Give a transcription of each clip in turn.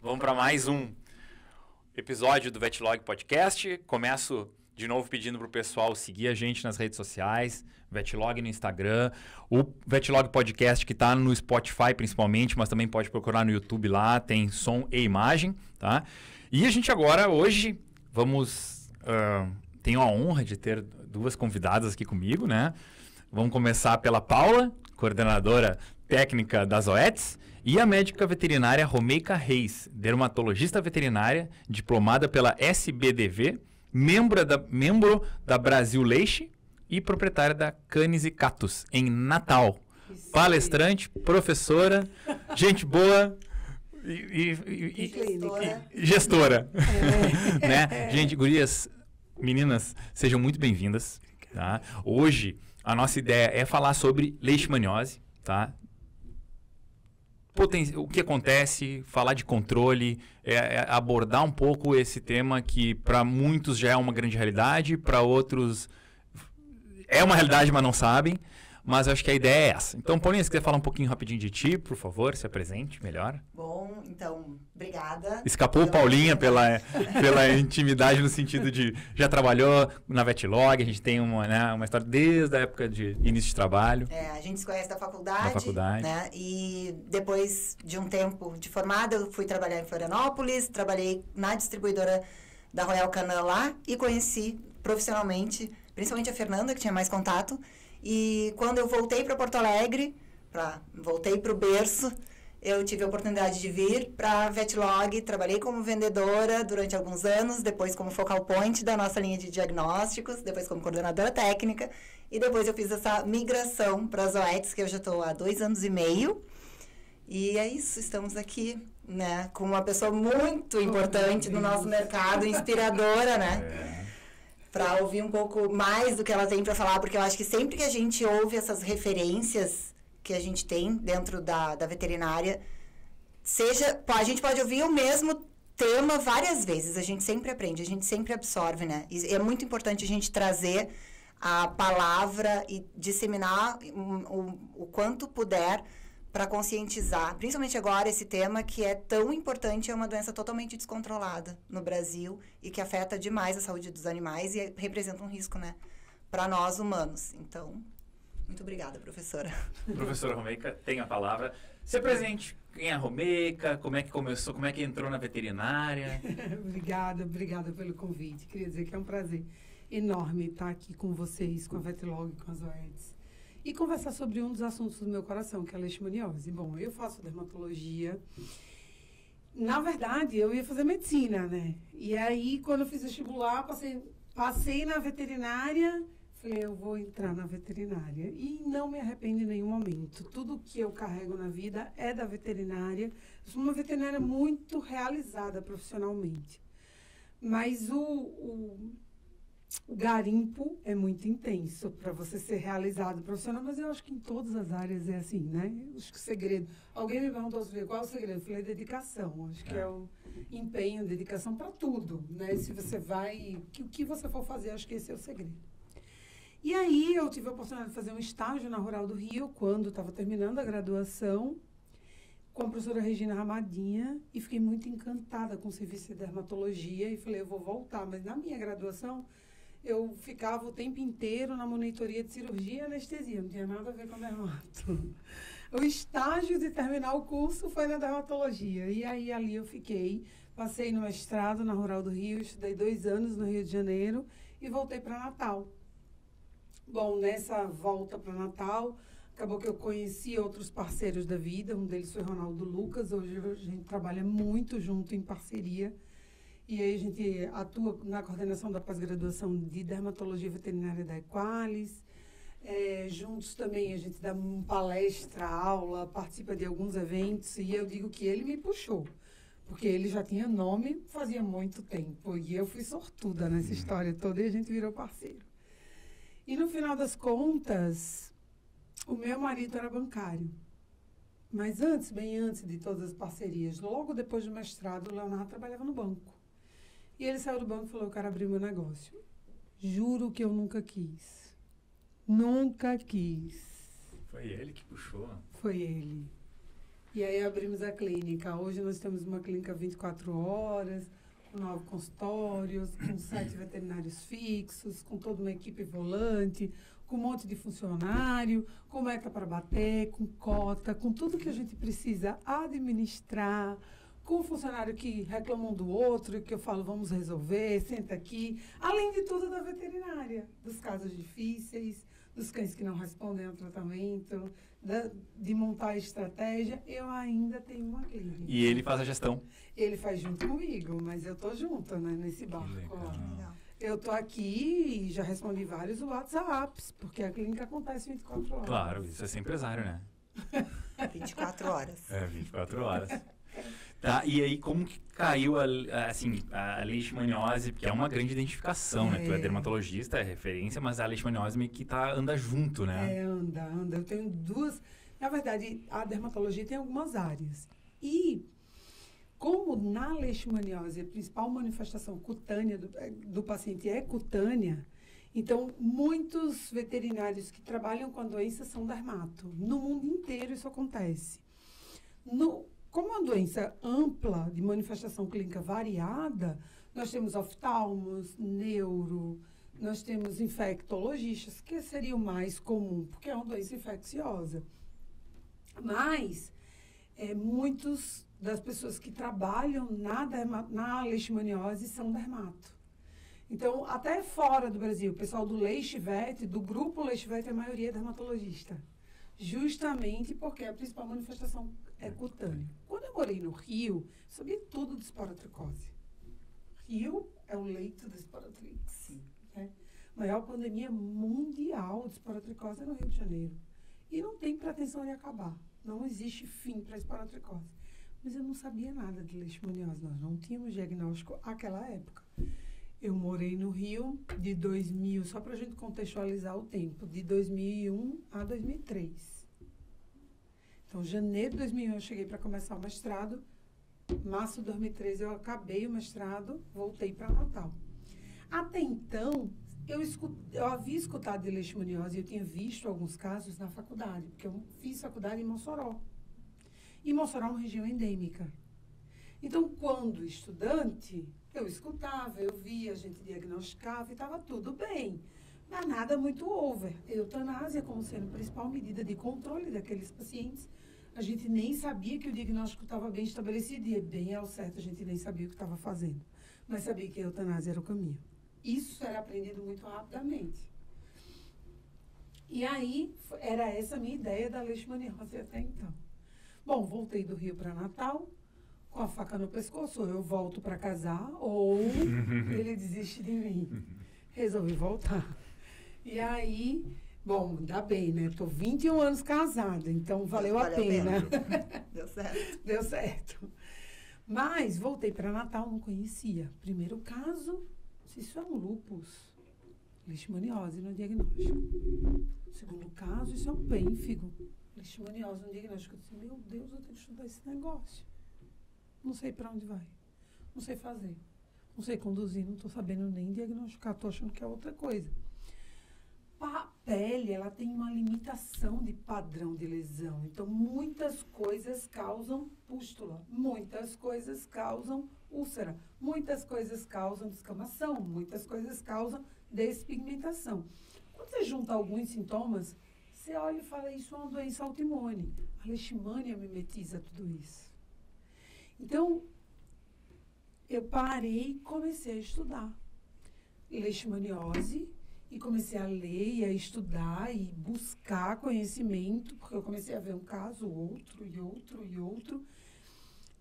Vamos para mais um episódio do Vetlog Podcast. Começo de novo pedindo para o pessoal seguir a gente nas redes sociais, Vetlog no Instagram, o Vetlog Podcast que está no Spotify principalmente, mas também pode procurar no YouTube lá, tem som e imagem, tá? E a gente agora, hoje, tenho a honra de ter duas convidadas aqui comigo, né? Vamos começar pela Paula, coordenadora técnica da Zoetis, e a médica veterinária Romeica Reis, dermatologista veterinária, diplomada pela SBDV, membro da Brasil Leixe e proprietária da Canis e Catus, em Natal. Isso. Palestrante, professora, gente boa e gestora. Né? Gente, gurias, meninas, sejam muito bem-vindas. Tá? Hoje, a nossa ideia é falar sobre leishmaniose, tá? O que acontece, falar de controle, abordar um pouco esse tema que para muitos já é uma grande realidade, para outros é uma realidade, mas não sabem. Mas eu acho que a ideia é essa. Então, Paulinha, se quiser falar um pouquinho rapidinho de ti, por favor, se apresente melhor. Bom, então, obrigada. Escapou Paulinha pela intimidade no sentido de já trabalhou na Vetlog, a gente tem uma história desde a época de início de trabalho. A gente se conhece da faculdade. Né? E depois de um tempo de formada, eu fui trabalhar em Florianópolis, trabalhei na distribuidora da Royal Canin lá e conheci profissionalmente, principalmente a Fernanda, que tinha mais contato. E quando eu voltei para Porto Alegre, voltei para o berço, eu tive a oportunidade de vir para a Vetlog, trabalhei como vendedora durante alguns anos, depois como focal point da nossa linha de diagnósticos, depois como coordenadora técnica, e depois eu fiz essa migração para a Zoetis, que eu já estou há 2 anos e meio. E é isso, estamos aqui, né, com uma pessoa muito importante no nosso mercado, inspiradora, né? Para ouvir um pouco mais do que ela tem para falar, porque eu acho que sempre que a gente ouve essas referências que a gente tem dentro da veterinária, a gente pode ouvir o mesmo tema várias vezes, a gente sempre aprende, a gente sempre absorve, né? E é muito importante a gente trazer a palavra e disseminar o quanto puder para conscientizar, principalmente agora, esse tema que é tão importante, é uma doença totalmente descontrolada no Brasil e que afeta demais a saúde dos animais e representa um risco, né, para nós humanos. Então, muito obrigada, professora. Professora Romeica, tem a palavra. Se apresente. Quem é a Romeica? Como é que começou? Como é que entrou na veterinária? Obrigada pelo convite. Queria dizer que é um prazer enorme estar aqui com vocês, com a Vetlog, com as Zoetis. E conversar sobre um dos assuntos do meu coração, que é a leishmaniose. Bom, eu faço dermatologia. Na verdade, eu ia fazer medicina, né? E aí, quando eu fiz vestibular, passei na veterinária, falei, eu vou entrar na veterinária. E não me arrependo em nenhum momento. Tudo que eu carrego na vida é da veterinária. Eu sou uma veterinária muito realizada profissionalmente. Mas o garimpo é muito intenso para você ser realizado profissional, mas eu acho que em todas as áreas é assim, né? Acho que o segredo... Alguém me perguntou qual é o segredo? Eu falei, dedicação. Acho que é o empenho, dedicação para tudo, né? Se você o que você for fazer, acho que esse é o segredo. E aí eu tive a oportunidade de fazer um estágio na Rural do Rio, quando estava terminando a graduação, com a professora Regina Ramadinha, e fiquei muito encantada com o serviço de dermatologia, e falei, eu vou voltar. Mas na minha graduação, eu ficava o tempo inteiro na monitoria de cirurgia e anestesia, não tinha nada a ver com dermato. O estágio de terminar o curso foi na dermatologia. E aí, ali eu fiquei, passei no mestrado na Rural do Rio, estudei 2 anos no Rio de Janeiro e voltei para Natal. Bom, nessa volta para Natal, acabou que eu conheci outros parceiros da vida, um deles foi Ronaldo Lucas, hoje a gente trabalha muito junto em parceria. E aí a gente atua na coordenação da pós-graduação de dermatologia veterinária da Equalis. Juntos também a gente dá palestra, aula, participa de alguns eventos. E eu digo que ele me puxou, porque ele já tinha nome fazia muito tempo. E eu fui sortuda nessa história toda e a gente virou parceiro. E no final das contas, o meu marido era bancário. Mas bem antes de todas as parcerias, logo depois do mestrado, o Leonardo trabalhava no banco. E ele saiu do banco e falou, eu quero abrir meu negócio. Juro que eu nunca quis. Nunca quis. Foi ele que puxou. Foi ele. E aí abrimos a clínica. Hoje nós temos uma clínica 24 horas, com 9 consultórios, com 7 veterinários fixos, com toda uma equipe volante, com um monte de funcionário, com meta para bater, com cota, com tudo que a gente precisa administrar, com o funcionário que reclama um do outro, que eu falo, vamos resolver, senta aqui. Além de tudo da veterinária, dos casos difíceis, dos cães que não respondem ao tratamento, de montar a estratégia, eu ainda tenho uma clínica. E ele faz a gestão? Ele faz junto comigo, mas eu tô junto, né, nesse barco. Eu tô aqui e já respondi vários WhatsApps, porque a clínica acontece 24 horas. Claro, isso é ser empresário, né? 24 horas. 24 horas. Tá, e aí como que caiu a leishmaniose, porque é uma grande identificação, né? Tu é dermatologista, é referência, mas a leishmaniose meio que anda junto, né? Anda. Eu tenho duas... Na verdade, a dermatologia tem algumas áreas. E como na leishmaniose a principal manifestação cutânea do paciente é cutânea, então muitos veterinários que trabalham com a doença são dermato. No mundo inteiro isso acontece. Como é uma doença ampla, de manifestação clínica variada, nós temos oftalmos, neuro, nós temos infectologistas, que seria o mais comum, porque é uma doença infecciosa. Mas, muitos das pessoas que trabalham na leishmaniose são dermato. Então, até fora do Brasil, o pessoal do Leishvet, do grupo Leishvet, a maioria é dermatologista. Justamente porque a principal manifestação é cutânea. Quando eu morei no Rio, sabia tudo de esporotricose. Rio é o leito da esporotrix. Né? A maior pandemia mundial de esporotricose é no Rio de Janeiro. E não tem pretensão de acabar. Não existe fim para a esporotricose. Mas eu não sabia nada de leishmaniose. Nós não tínhamos diagnóstico naquela época. Eu morei no Rio de 2000, só para a gente contextualizar o tempo, de 2001 a 2003. Então, janeiro de 2001 eu cheguei para começar o mestrado, março de 2003 eu acabei o mestrado, voltei para Natal. Até então, eu havia escutado de leishmaniose e eu tinha visto alguns casos na faculdade, porque eu fiz faculdade em Mossoró. E Mossoró é uma região endêmica. Então, quando estudante, eu escutava, eu via, a gente diagnosticava e estava tudo bem. Mas nada muito over. Eutanásia como sendo a principal medida de controle daqueles pacientes. A gente nem sabia que o diagnóstico estava bem estabelecido e bem ao certo a gente nem sabia o que estava fazendo. Mas sabia que a eutanásia era o caminho. Isso era aprendido muito rapidamente. E aí, era essa a minha ideia da leishmaniose até então. Bom, voltei do Rio para Natal, com a faca no pescoço, ou eu volto para casar, ou ele desiste de mim. Resolvi voltar. E aí, bom, ainda bem, né? Estou 21 anos casada, então valeu a pena. Deu certo. Deu certo. Mas voltei para Natal, não conhecia. Primeiro caso, se isso é um lúpus, leishmaniose no diagnóstico. Segundo caso, isso é um pênfigo, leishmaniose no diagnóstico. Eu disse, meu Deus, eu tenho que estudar esse negócio. Não sei para onde vai. Não sei fazer. Não sei conduzir, não estou sabendo nem diagnosticar, estou achando que é outra coisa. A pele, ela tem uma limitação de padrão de lesão. Então, muitas coisas causam pústula, muitas coisas causam úlcera, muitas coisas causam descamação, muitas coisas causam despigmentação. Quando você junta alguns sintomas, você olha e fala, isso é uma doença autoimune. A leishmania mimetiza tudo isso. Então, eu parei e comecei a estudar leishmaniose e comecei a ler e a estudar e buscar conhecimento, porque eu comecei a ver um caso, outro e outro e outro.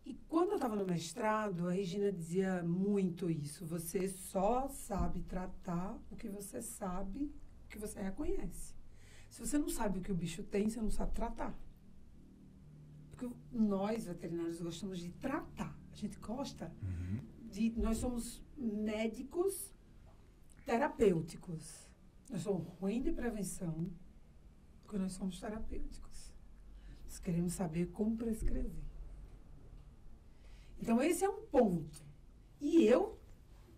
E quando eu estava no mestrado, a Regina dizia muito isso. Você só sabe tratar o que você sabe, o que você reconhece. Se você não sabe o que o bicho tem, você não sabe tratar. Porque nós, veterinários, gostamos de tratar. A gente gosta de... Nós somos médicos terapêuticos. Nós somos ruins de prevenção, porque nós somos terapêuticos. Nós queremos saber como prescrever. Então, esse é um ponto. E eu,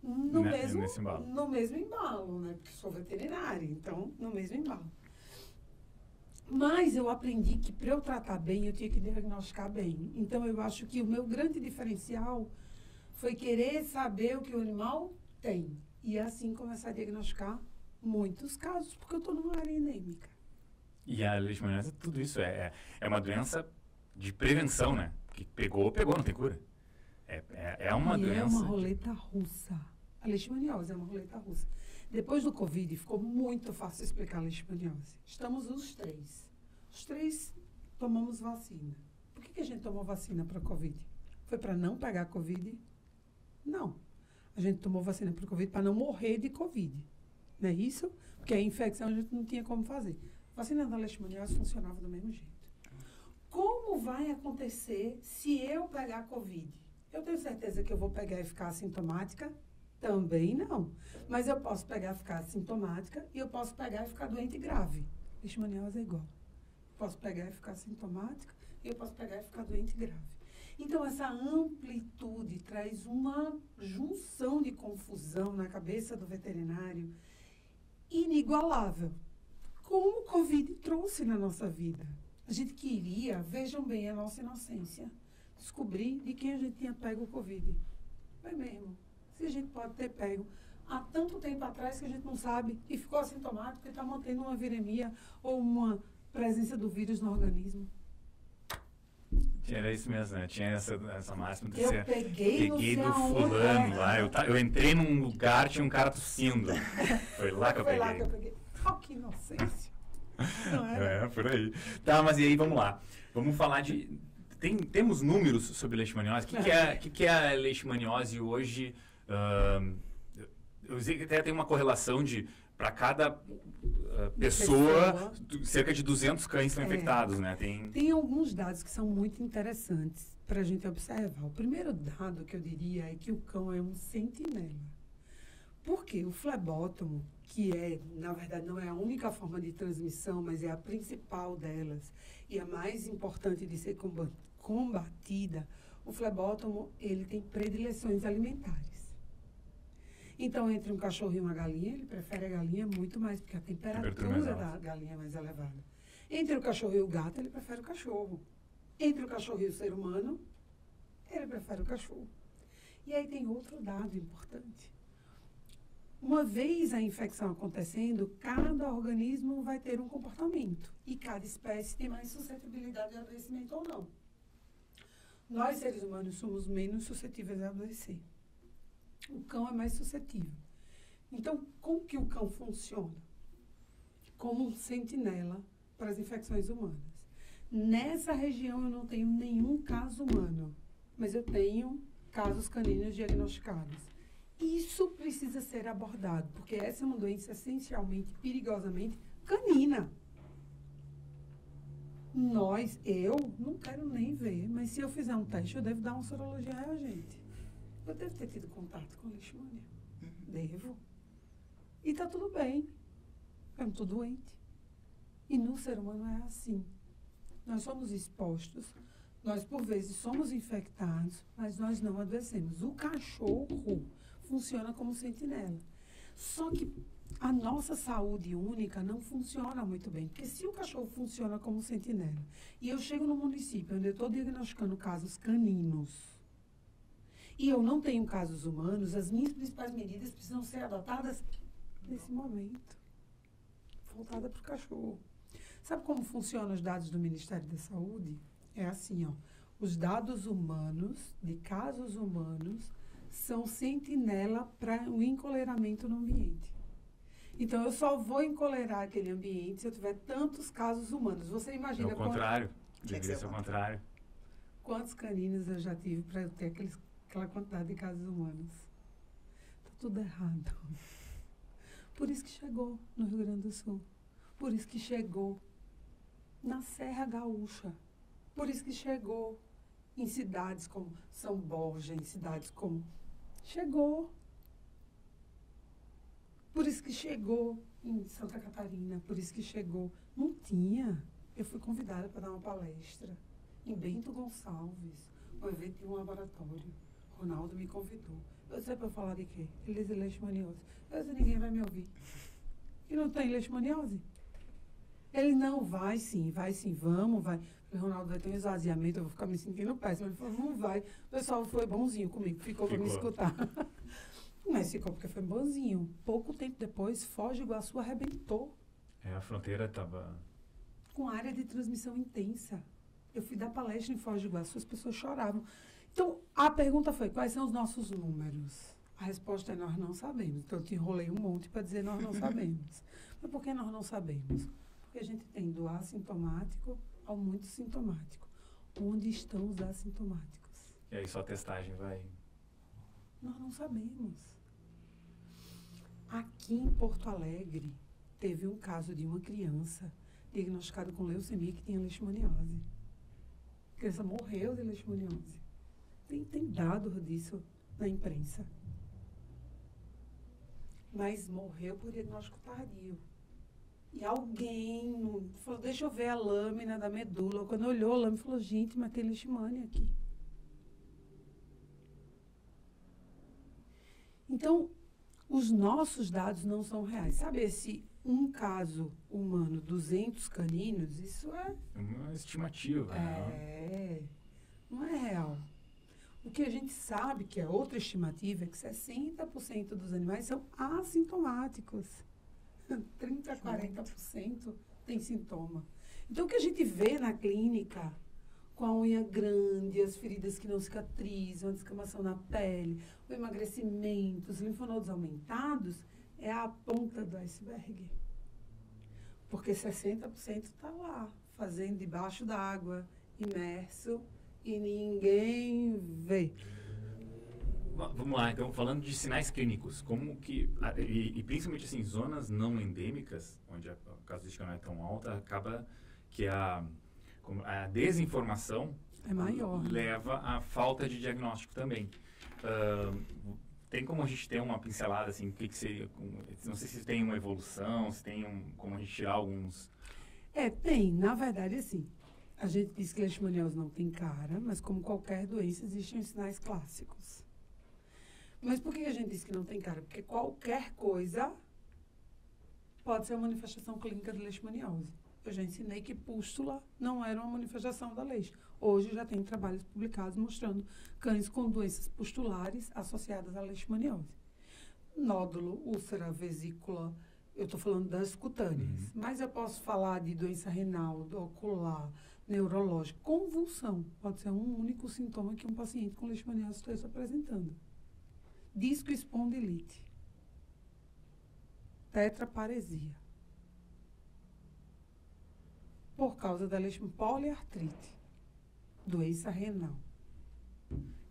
no mesmo embalo, né? Porque sou veterinária, então, no mesmo embalo. Mas eu aprendi que para eu tratar bem, eu tinha que diagnosticar bem. Então, eu acho que o meu grande diferencial foi querer saber o que o animal tem. E assim começar a diagnosticar muitos casos, porque eu estou numa área endêmica. E a leishmaniose, tudo isso é uma doença de prevenção, né? Que pegou, não tem cura. É uma doença... É uma roleta russa. A leishmaniose é uma roleta russa. Depois do Covid, ficou muito fácil explicar a leishmaniose. Estamos os três. Os três tomamos vacina. Por que a gente tomou vacina para a Covid? Foi para não pegar Covid? Não. A gente tomou vacina para o Covid para não morrer de Covid. Não é isso? Porque a infecção a gente não tinha como fazer. A vacina da leishmaniose funcionava do mesmo jeito. Como vai acontecer se eu pegar Covid? Eu tenho certeza que eu vou pegar e ficar assintomática? Também não. Mas eu posso pegar e ficar assintomática e eu posso pegar e ficar doente grave. Leishmaniose é igual. Eu posso pegar e ficar assintomática e eu posso pegar e ficar doente grave. Então, essa amplitude traz uma junção de confusão na cabeça do veterinário inigualável. Como o Covid trouxe na nossa vida. A gente queria, vejam bem a nossa inocência, descobrir de quem a gente tinha pego o Covid. Foi mesmo. Se a gente pode ter pego há tanto tempo atrás que a gente não sabe e ficou assintomático e está mantendo uma viremia ou uma presença do vírus no organismo. Era isso mesmo, né? Tinha essa máxima de ser... peguei do fulano lá. Eu entrei num lugar, tinha um cara tossindo. Foi lá que eu peguei. Foi lá que eu peguei. Oh, que inocência. Não é? Por aí. Tá, mas e aí, vamos lá. Vamos falar de... Temos números sobre leishmaniose? O que é a leishmaniose hoje? Eu sei que até tem uma correlação de... Para cada pessoa, cerca de 200 cães são infectados, né? Tem alguns dados que são muito interessantes para a gente observar. O primeiro dado que eu diria é que o cão é um sentinela. Por quê? O flebótomo, que na verdade, não é a única forma de transmissão, mas é a principal delas e a mais importante de ser combatida, o flebótomo, ele tem predileções alimentares. Então, entre um cachorro e uma galinha, ele prefere a galinha muito mais, porque a temperatura da galinha é mais elevada. Entre o cachorro e o gato, ele prefere o cachorro. Entre o cachorro e o ser humano, ele prefere o cachorro. E aí tem outro dado importante. Uma vez a infecção acontecendo, cada organismo vai ter um comportamento. E cada espécie tem mais suscetibilidade de adoecimento ou não. Nós, seres humanos, somos menos suscetíveis a adoecer. O cão é mais suscetível. Então, como que o cão funciona? Como um sentinela para as infecções humanas. Nessa região eu não tenho nenhum caso humano, mas eu tenho casos caninos diagnosticados. Isso precisa ser abordado, porque essa é uma doença essencialmente, perigosamente canina. Eu não quero nem ver, mas se eu fizer um teste, eu devo dar uma sorologia reagente. Eu devo ter tido contato com leishmania. Devo. E está tudo bem. Eu não estou doente. E no ser humano é assim. Nós somos expostos, nós por vezes somos infectados, mas nós não adoecemos. O cachorro funciona como sentinela. Só que a nossa saúde única não funciona muito bem. Porque se o cachorro funciona como sentinela, e eu chego no município onde eu estou diagnosticando casos caninos, e eu não tenho casos humanos, as minhas principais medidas precisam ser adotadas nesse momento. Voltada para o cachorro. Sabe como funcionam os dados do Ministério da Saúde? É assim, ó. Os dados humanos, de casos humanos, são sentinela para o encoleiramento no ambiente. Então, eu só vou encoleirar aquele ambiente se eu tiver tantos casos humanos. Você imagina... É o contrário. Deveria ser o contrário. Quantos caninos eu já tive para eu ter aquela quantidade de casos humanos? Está tudo errado. Por isso que chegou no Rio Grande do Sul. Por isso que chegou na Serra Gaúcha. Por isso que chegou em cidades como São Borja, em cidades como... Chegou. Por isso que chegou em Santa Catarina. Por isso que chegou. Não tinha. Eu fui convidada para dar uma palestra em Bento Gonçalves, um evento de um laboratório. Ronaldo me convidou. Eu sei para falar de quê? Ele diz leishmaniose. Eu disse, ninguém vai me ouvir. E não tem leishmaniose? Ele, não, vai sim, vamos, vai. O Ronaldo vai ter um esvaziamento, eu vou ficar me sentindo péssimo. Ele falou, não vai. O pessoal foi bonzinho comigo, ficou para me escutar. Mas ficou porque foi bonzinho. Pouco tempo depois, Foz do Iguaçu arrebentou. A fronteira estava... Com área de transmissão intensa. Eu fui dar palestra em Foz do Iguaçu, as pessoas choravam. Então, a pergunta foi, quais são os nossos números? A resposta é, nós não sabemos. Então, eu te enrolei um monte para dizer, nós não sabemos. Mas por que nós não sabemos? Porque a gente tem do assintomático ao muito sintomático. Onde estão os assintomáticos? E aí só a testagem vai... Nós não sabemos. Aqui em Porto Alegre, teve um caso de uma criança diagnosticada com leucemia que tinha leishmaniose. A criança morreu de leishmaniose. Tem dados disso na imprensa. Mas morreu por diagnóstico tardio. E alguém falou, deixa eu ver a lâmina da medula. Quando olhou a lâmina, falou, gente, mas tem leishmania aqui. Então, os nossos dados não são reais. Sabe, esse um caso humano, 200 caninos, isso é... uma estimativa. Não é real. O que a gente sabe, que é outra estimativa, é que 60% dos animais são assintomáticos. 30% a 40% tem sintoma. Então, o que a gente vê na clínica, com a unha grande, as feridas que não cicatrizam, a descamação na pele, o emagrecimento, os linfonodos aumentados, é a ponta do iceberg. Porque 60% está lá, fazendo debaixo d'água, imerso, e ninguém vê. Vamos lá, então, falando de sinais clínicos, como que, e principalmente assim, zonas não endêmicas, onde a casuística não é tão alta, acaba que a desinformação é maior, leva à falta de diagnóstico também. Tem como a gente ter uma pincelada, assim, o que seria, não sei se tem uma evolução, se tem como a gente tirar alguns... Tem, na verdade, assim, a gente diz que a leishmaniose não tem cara, mas como qualquer doença, existem os sinais clássicos. Mas por que a gente diz que não tem cara? Porque qualquer coisa pode ser uma manifestação clínica de leishmaniose. Eu já ensinei que pústula não era uma manifestação da leish. Hoje já tem trabalhos publicados mostrando cães com doenças pustulares associadas à leishmaniose. Nódulo, úlcera, vesícula, eu estou falando das cutâneas. Mas eu posso falar de doença renal, ocular, neurológica. Convulsão pode ser um único sintoma que um paciente com leishmaniose esteja apresentando. Discoespondilite. Tetraparesia. Por causa da poliartrite, doença renal.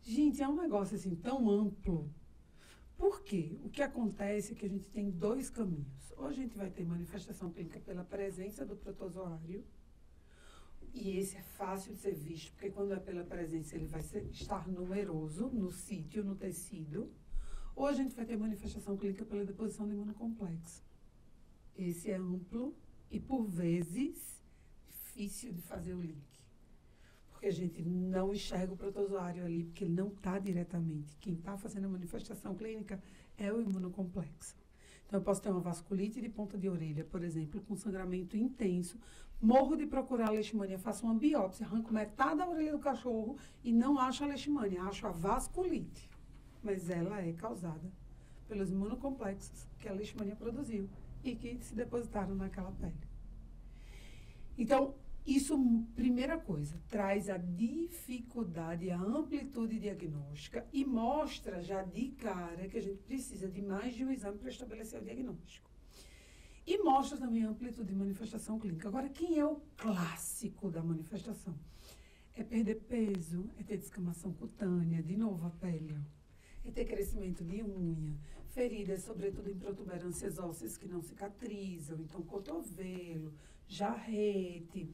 Gente, é um negócio assim tão amplo. Por quê? O que acontece é que a gente tem dois caminhos. Ou a gente vai ter manifestação clínica pela presença do protozoário, e esse é fácil de ser visto, porque quando é pela presença ele vai estar numeroso no sítio, no tecido, ou a gente vai ter manifestação clínica pela deposição de imunocomplexo. Esse é amplo e, por vezes, difícil de fazer o link. Porque a gente não enxerga o protozoário ali, porque ele não está diretamente. Quem está fazendo a manifestação clínica é o imunocomplexo. Então, eu posso ter uma vasculite de ponta de orelha, por exemplo, com sangramento intenso, morro de procurar a leishmania, faço uma biópsia, arranco metade da orelha do cachorro e não acho a leishmania, acho a vasculite. Mas ela é causada pelos imunocomplexos que a leishmania produziu e que se depositaram naquela pele. Então, isso, primeira coisa, traz a dificuldade, a amplitude diagnóstica e mostra já de cara que a gente precisa de mais de um exame para estabelecer o diagnóstico. E mostra também a amplitude de manifestação clínica. Agora, quem é o clássico da manifestação? É perder peso, é ter descamação cutânea, de novo a pele, é ter crescimento de unha, feridas, sobretudo em protuberâncias ósseas que não cicatrizam, então cotovelo, jarrete,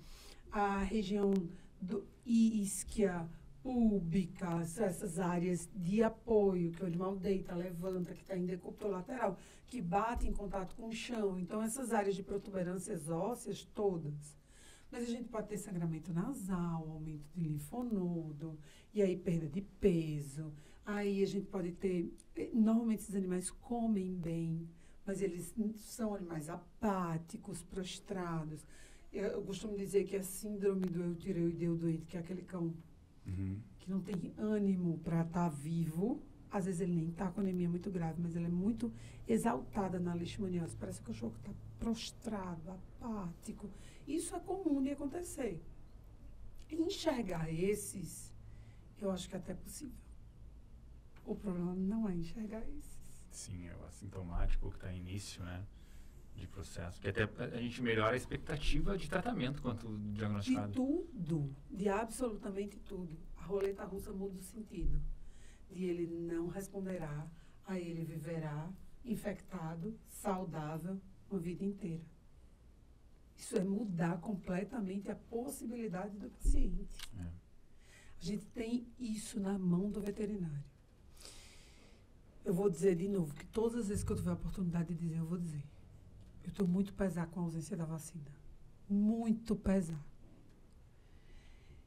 a região do isquia, púbica, essas áreas de apoio, que o animal deita, levanta, que está em decúbito lateral, que bate em contato com o chão. Então, essas áreas de protuberâncias ósseas todas. Mas a gente pode ter sangramento nasal, aumento de linfonodo, e aí perda de peso. Aí a gente pode ter... Normalmente esses animais comem bem, mas eles são animais apáticos, prostrados. Eu costumo dizer que a síndrome do eu tirei e deu doente, que é aquele cão que não tem ânimo para estar vivo. Às vezes ele nem está com anemia muito grave, mas ele é muito exaltada na leishmaniose. Parece que o cachorro está prostrado, apático. Isso é comum de acontecer. E enxergar esses, eu acho que é até possível. O problema não é enxergar esses. Sim, é o assintomático que está em início, né? De processo. Que até a gente melhora a expectativa de tratamento quanto diagnosticado. De tudo, de absolutamente tudo. A roleta russa muda o sentido. De ele não responderá, a ele viverá infectado, saudável, uma vida inteira. Isso é mudar completamente a possibilidade do paciente. A gente tem isso na mão do veterinário. Eu vou dizer de novo, que todas as vezes que eu tiver a oportunidade de dizer, eu vou dizer. Eu estou muito pesar com a ausência da vacina. Muito pesar.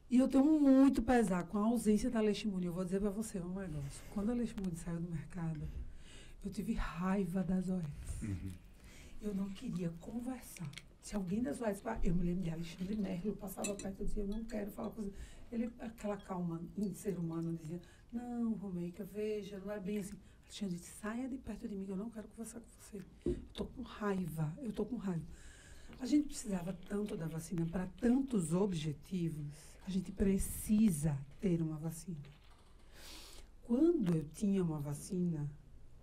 E eu tenho muito pesar com a ausência da leishmania. Eu vou dizer para você um negócio. Quando a leishmania saiu do mercado, eu tive raiva das OS. Eu não queria conversar. Se alguém das OS... Eu me lembro de Alexandre Merlo, passava perto e dizia, eu não quero falar com você. Ele, aquela calma em ser humano, dizia, não, Romeica, veja, não é bem assim. Alexandre, saia de perto de mim, eu não quero conversar com você. Eu estou com raiva, A gente precisava tanto da vacina para tantos objetivos, a gente precisa ter uma vacina. Quando eu tinha uma vacina,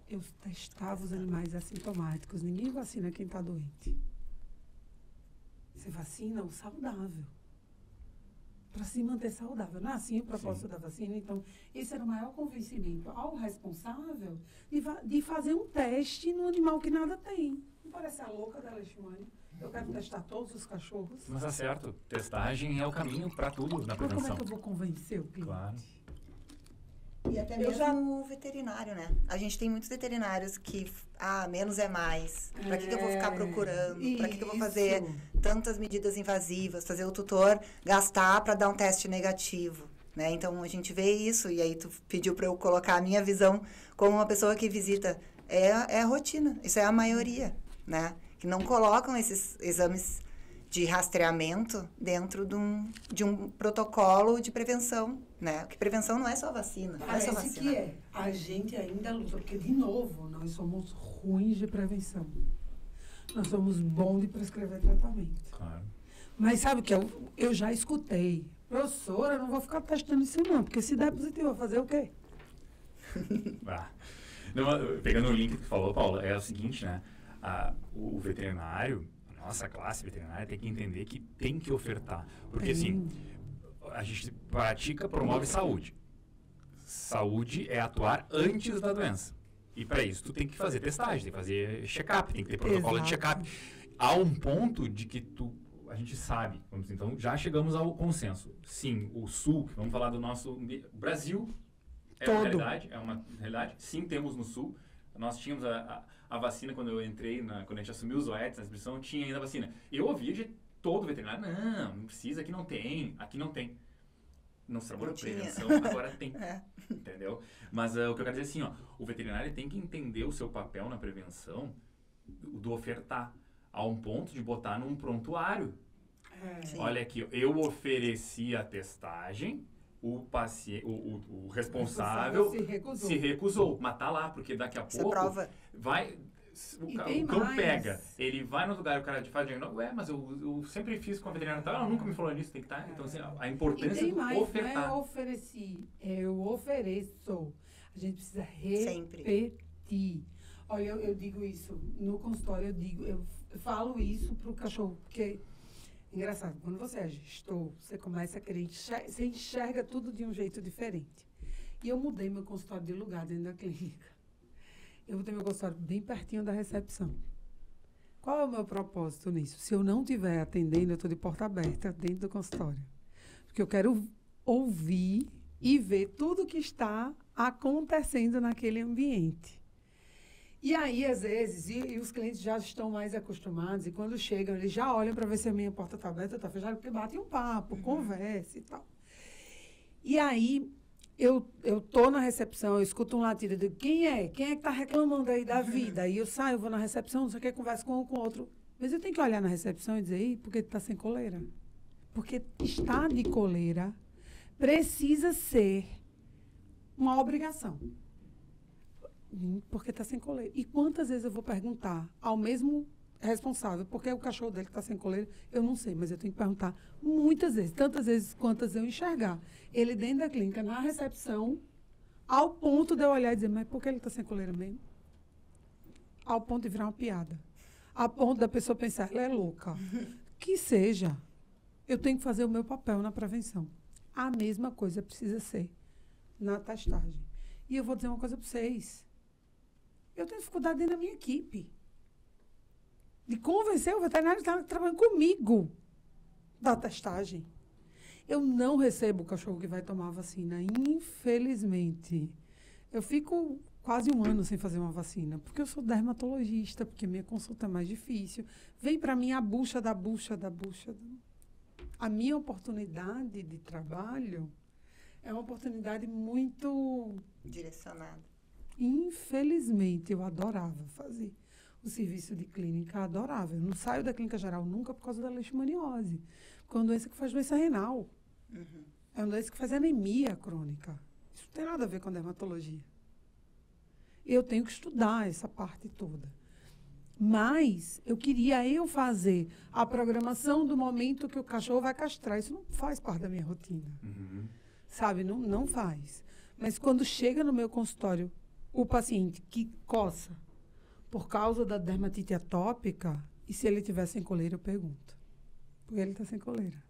eu testava os animais assintomáticos. Ninguém vacina quem está doente. Você vacina o saudável. Para se manter saudável. Não é assim o propósito da vacina? Então, esse era o maior convencimento ao responsável de fazer um teste no animal que nada tem. Não parece a louca da leishmania? Eu quero testar todos os cachorros. Mas tá certo. Testagem é o caminho para tudo na prevenção. Mas como é que eu vou convencer o cliente? Claro. E até mesmo o veterinário, né? A gente tem muitos veterinários que, menos é mais. Para que eu vou ficar procurando? Para que eu vou fazer tantas medidas invasivas? Fazer o tutor gastar para dar um teste negativo, né? Então, a gente vê isso. E aí, tu pediu para eu colocar a minha visão como uma pessoa que visita. É a rotina. Isso é a maioria, né? Que não colocam esses exames de rastreamento dentro de um protocolo de prevenção, né? Porque prevenção não é só vacina. Parece que é. A gente ainda luta, porque, de novo, nós somos ruins de prevenção. Nós somos bons de prescrever tratamento. Claro. Mas sabe o que eu já escutei? Professora, eu não vou ficar testando isso não, porque se der positivo, eu vou fazer o quê? Não, pegando o link que tu falou, Paula, é o seguinte, né? O veterinário, a nossa classe veterinária tem que entender que tem que ofertar. Porque, assim, a gente promove saúde. Saúde é atuar antes da doença. E para isso, tu tem que fazer testagem, tem que fazer check-up, tem que ter protocolo de check-up. Há um ponto de que a gente sabe, então já chegamos ao consenso. Sim, o Sul, vamos falar do nosso Brasil, uma realidade, é uma realidade. Sim, temos no Sul. Nós tínhamos a vacina quando eu entrei, quando a gente assumiu os OETs, na inscrição, tinha ainda a vacina. Eu ouvia de todo veterinário, não precisa, aqui não tem. Não se trabalhou prevenção, agora tem. Entendeu? Mas o que eu quero dizer é assim, o veterinário tem que entender o seu papel na prevenção do ofertar, a um ponto de botar num prontuário. Olha aqui, eu ofereci a testagem, o paciente, o responsável se recusou. Mas tá lá, porque daqui a pouco vai... O cão pega, ele vai no lugar e o cara faz diagnóstico, mas eu sempre fiz com a veterinária, ela nunca me falou nisso, tem que estar. Então, assim, a importância do ofertar. Não é eu ofereci, eu ofereço. A gente precisa repetir. Sempre. Olha, eu digo isso no consultório, eu falo isso pro cachorro, porque, engraçado, quando você é gestor, você começa a querer, você enxerga tudo de um jeito diferente. E eu mudei meu consultório de lugar dentro da clínica. Eu vou ter meu consultório bem pertinho da recepção. Qual é o meu propósito nisso? Se eu não estiver atendendo, eu estou de porta aberta dentro do consultório. Porque eu quero ouvir e ver tudo que está acontecendo naquele ambiente. E aí, às vezes, e os clientes já estão mais acostumados, e quando chegam, eles já olham para ver se a minha porta está aberta ou está fechada, porque batem um papo, conversa e tal. E aí... Eu tô na recepção, eu escuto um latido, eu digo, quem é que tá reclamando aí da vida? Aí eu saio, vou na recepção, não sei o que, converso com um com o outro. Mas eu tenho que olhar na recepção e dizer, por que está sem coleira? Porque estar de coleira precisa ser uma obrigação. Porque está sem coleira. E quantas vezes eu vou perguntar ao mesmo responsável, porque o cachorro dele está sem coleira, eu não sei, mas eu tenho que perguntar muitas vezes, tantas vezes quantas eu enxergar. Ele dentro da clínica, na recepção, ao ponto de eu olhar e dizer, mas por que ele está sem coleira mesmo? Ao ponto de virar uma piada. Ao ponto da pessoa pensar, ela é louca. Que seja. Eu tenho que fazer o meu papel na prevenção. A mesma coisa precisa ser na testagem. E eu vou dizer uma coisa para vocês. Eu tenho dificuldade dentro da minha equipe de convencer o veterinário que está trabalhando comigo da testagem. Eu não recebo o cachorro que vai tomar a vacina, infelizmente. Eu fico quase 1 ano sem fazer uma vacina, porque eu sou dermatologista, porque minha consulta é mais difícil. Vem para mim a bucha da bucha da bucha. A minha oportunidade de trabalho é uma oportunidade muito direcionada. Infelizmente, eu adorava fazer o serviço de clínica, adorava. Eu não saio da clínica geral nunca por causa da leishmaniose, que é uma doença que faz doença renal. Uhum. É uma doença que faz anemia crônica. Isso não tem nada a ver com dermatologia. Eu tenho que estudar essa parte toda. Mas eu queria fazer a programação do momento que o cachorro vai castrar. Isso não faz parte da minha rotina. Uhum. Sabe? Não faz. Mas quando chega no meu consultório o paciente que coça por causa da dermatite atópica, e se ele tiver sem coleira, eu pergunto. Porque ele está sem coleira.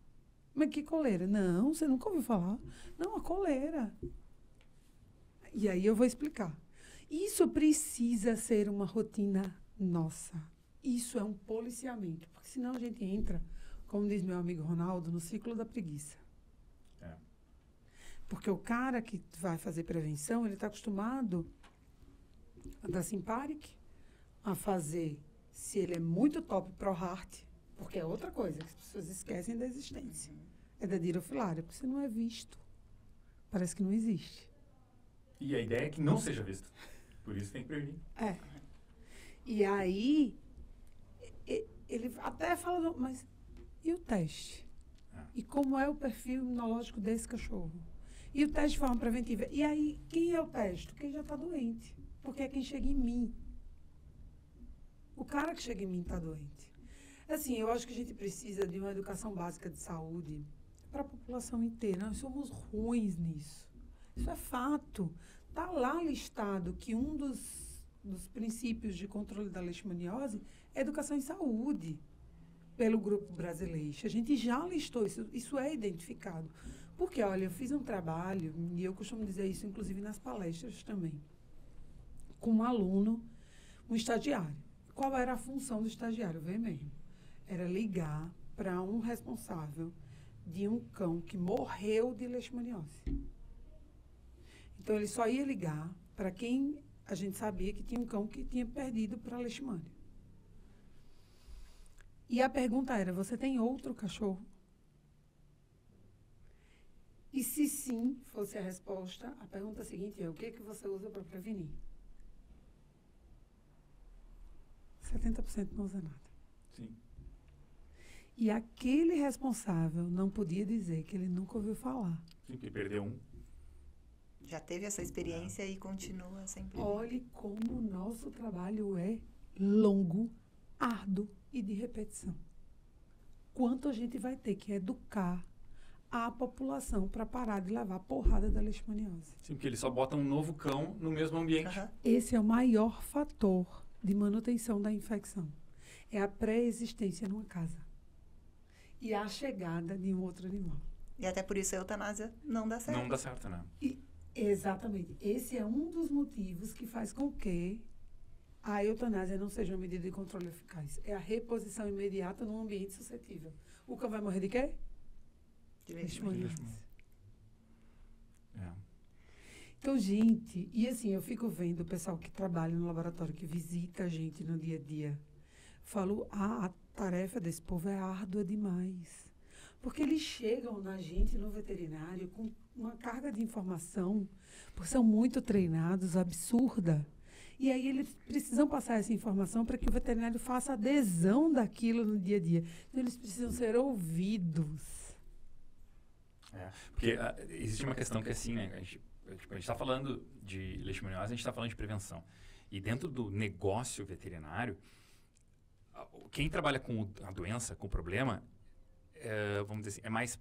Mas que coleira? Não, você nunca ouviu falar. Não, a coleira. E aí eu vou explicar. Isso precisa ser uma rotina nossa. Isso é um policiamento. Porque senão a gente entra, como diz meu amigo Ronaldo, no ciclo da preguiça. É. Porque o cara que vai fazer prevenção, ele está acostumado a dar Simparic, a fazer, se ele é muito top pro heart, porque é outra coisa, que as pessoas esquecem da existência. É da dirofilária, porque você não é visto. Parece que não existe. E a ideia é que não seja visto. Por isso tem que prevenir. É. E aí, ele até fala, mas e o teste? E como é o perfil imunológico desse cachorro? E o teste de forma preventiva? E aí, quem é o teste? Quem já está doente. Porque é quem chega em mim. O cara que chega em mim está doente. Assim, eu acho que a gente precisa de uma educação básica de saúde para a população inteira. Nós somos ruins nisso. Isso é fato. Está lá listado que um dos princípios de controle da leishmaniose é educação em saúde pelo Grupo Brasileiro. A gente já listou isso. Isso é identificado. Porque, olha, eu fiz um trabalho, e eu costumo dizer isso, inclusive, nas palestras também, com um aluno, um estagiário. Qual era a função do estagiário? Vê mesmo. Era ligar para um responsável de um cão que morreu de leishmaniose. Então, ele só ia ligar para quem a gente sabia que tinha um cão que tinha perdido para a leishmania. E a pergunta era, você tem outro cachorro? E se sim fosse a resposta, a pergunta seguinte é, o que você usa para prevenir? 70% não usa nada. Sim. E aquele responsável não podia dizer que ele nunca ouviu falar. Sim, porque perdeu um. Já teve essa experiência e continua sempre. Olhe como o nosso trabalho é longo, árduo e de repetição. Quanto a gente vai ter que educar a população para parar de levar porrada da leishmaniose. Sim, porque eles só botam um novo cão no mesmo ambiente. Uhum. Esse é o maior fator de manutenção da infecção. É a pré-existência numa casa. E a chegada de um outro animal. E até por isso a eutanásia não dá certo. Não dá certo, né? Exatamente. Esse é um dos motivos que faz com que a eutanásia não seja uma medida de controle eficaz. É a reposição imediata num ambiente suscetível. O cão vai morrer de quê? De leishmaniose. É. Então, gente, e assim, eu fico vendo o pessoal que trabalha no laboratório, que visita a gente no dia a dia. Falo, a tarefa desse povo é árdua demais. Porque eles chegam na gente, no veterinário, com uma carga de informação, porque são muito treinados, absurda. E aí eles precisam passar essa informação para que o veterinário faça adesão daquilo no dia a dia. Então, eles precisam ser ouvidos. Porque existe uma questão que é assim, né? A gente está falando de leishmaniose, a gente está falando de prevenção. E dentro do negócio veterinário, quem trabalha com a doença, com o problema, vamos dizer assim, é mais,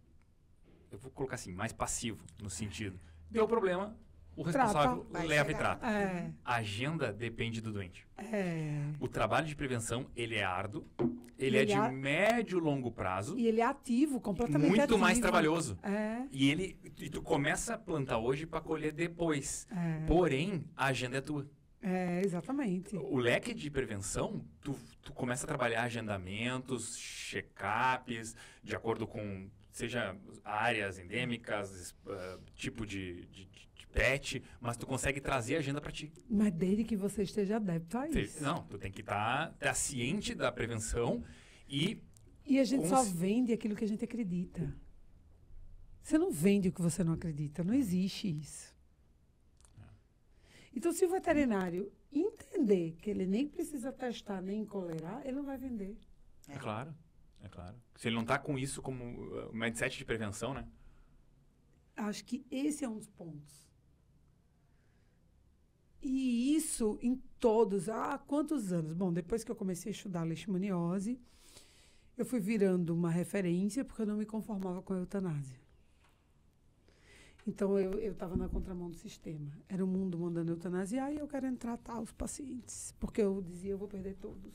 eu vou colocar assim, mais passivo, no sentido, deu o problema, o responsável leva e trata. A agenda depende do doente. O trabalho de prevenção, ele é árduo, ele é de médio e longo prazo. E ele é ativo, completamente ativo. Muito mais trabalhoso. E tu começa a plantar hoje para colher depois. Porém, a agenda é tua. Exatamente. O leque de prevenção, tu começa a trabalhar agendamentos, check-ups, de acordo com, seja áreas endêmicas, tipo de pet, mas tu consegue trazer a agenda para ti. Mas desde que você esteja adepto a isso. Não, tu tem que estar ciente da prevenção e... E a gente só vende aquilo que a gente acredita. Você não vende o que você não acredita. Não existe isso. Então, se o veterinário entender que ele nem precisa testar nem colerar, ele não vai vender. É claro. Se ele não está com isso como mindset de prevenção, né? Acho que esse é um dos pontos. E isso em todos. Há quantos anos? Bom, depois que eu comecei a estudar leishmaniose, eu fui virando uma referência porque eu não me conformava com a eutanásia. Então, eu estava na contramão do sistema. Era o mundo mandando eutanasiar e eu querendo tratar os pacientes. Porque eu dizia, eu vou perder todos.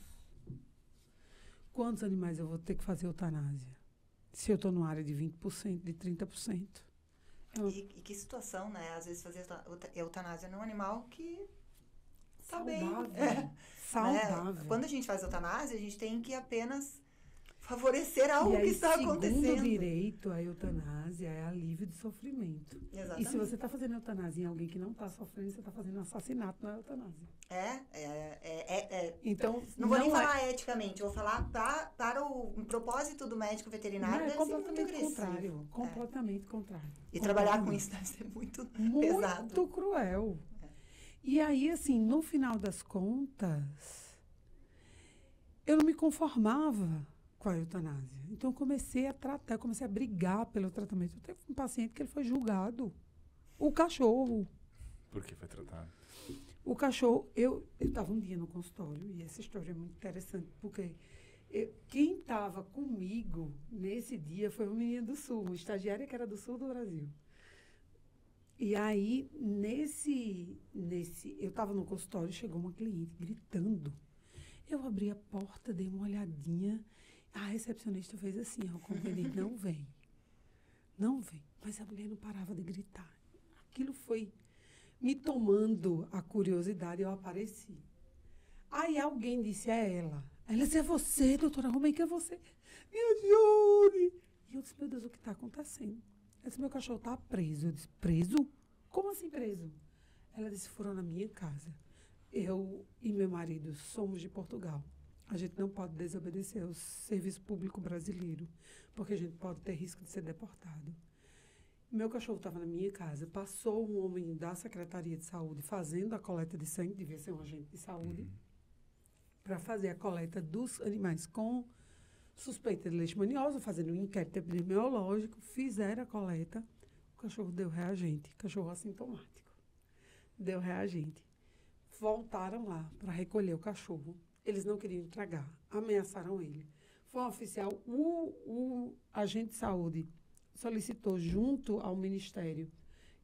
Quantos animais eu vou ter que fazer eutanásia? Se eu estou numa área de 20%, de 30%. E que situação, né? Às vezes fazer eutanásia num animal que está bem. Saudável. Né? Quando a gente faz eutanásia, a gente tem que apenas favorecer algo que está acontecendo. Segundo direito, a eutanásia é alívio de sofrimento. Exatamente. E se você está fazendo eutanásia em alguém que não está sofrendo, você está fazendo assassinato, não é eutanásia. Então, não vou nem falar eticamente, eu vou falar para o propósito do médico veterinário. É completamente contrário. Completamente contrário. E trabalhar com isso deve ser muito pesado. Muito cruel. E aí, assim, no final das contas, eu não me conformava com a eutanásia. Então, eu comecei a tratar, comecei a brigar pelo tratamento. Eu teve um paciente que ele foi julgado. O cachorro. Por que foi tratado? O cachorro, eu estava um dia no consultório, e essa história é muito interessante, porque quem estava comigo nesse dia foi uma menina do Sul, uma estagiária que era do Sul do Brasil. E aí, eu estava no consultório, chegou uma cliente gritando. Eu abri a porta, dei uma olhadinha. A recepcionista fez assim, eu compreendi, não vem. Não vem. Mas a mulher não parava de gritar. Aquilo foi me tomando a curiosidade, eu apareci. Aí alguém disse, é ela. Ela disse, é você, doutora Romei, que é você. Me ajude. E eu disse, meu Deus, o que está acontecendo? Ela disse, meu cachorro está preso. Eu disse, preso? Como assim preso? Ela disse, foram na minha casa. Eu e meu marido somos de Portugal. A gente não pode desobedecer ao serviço público brasileiro, porque a gente pode ter risco de ser deportado. Meu cachorro estava na minha casa, passou um homem da Secretaria de Saúde fazendo a coleta de sangue, devia ser um agente de saúde, para fazer a coleta dos animais com suspeita de leishmaniose, fazendo um inquérito epidemiológico, fizeram a coleta, o cachorro deu reagente, cachorro assintomático, deu reagente. Voltaram lá para recolher o cachorro. Eles não queriam entregar, ameaçaram ele. Foi um oficial, o agente de saúde solicitou junto ao Ministério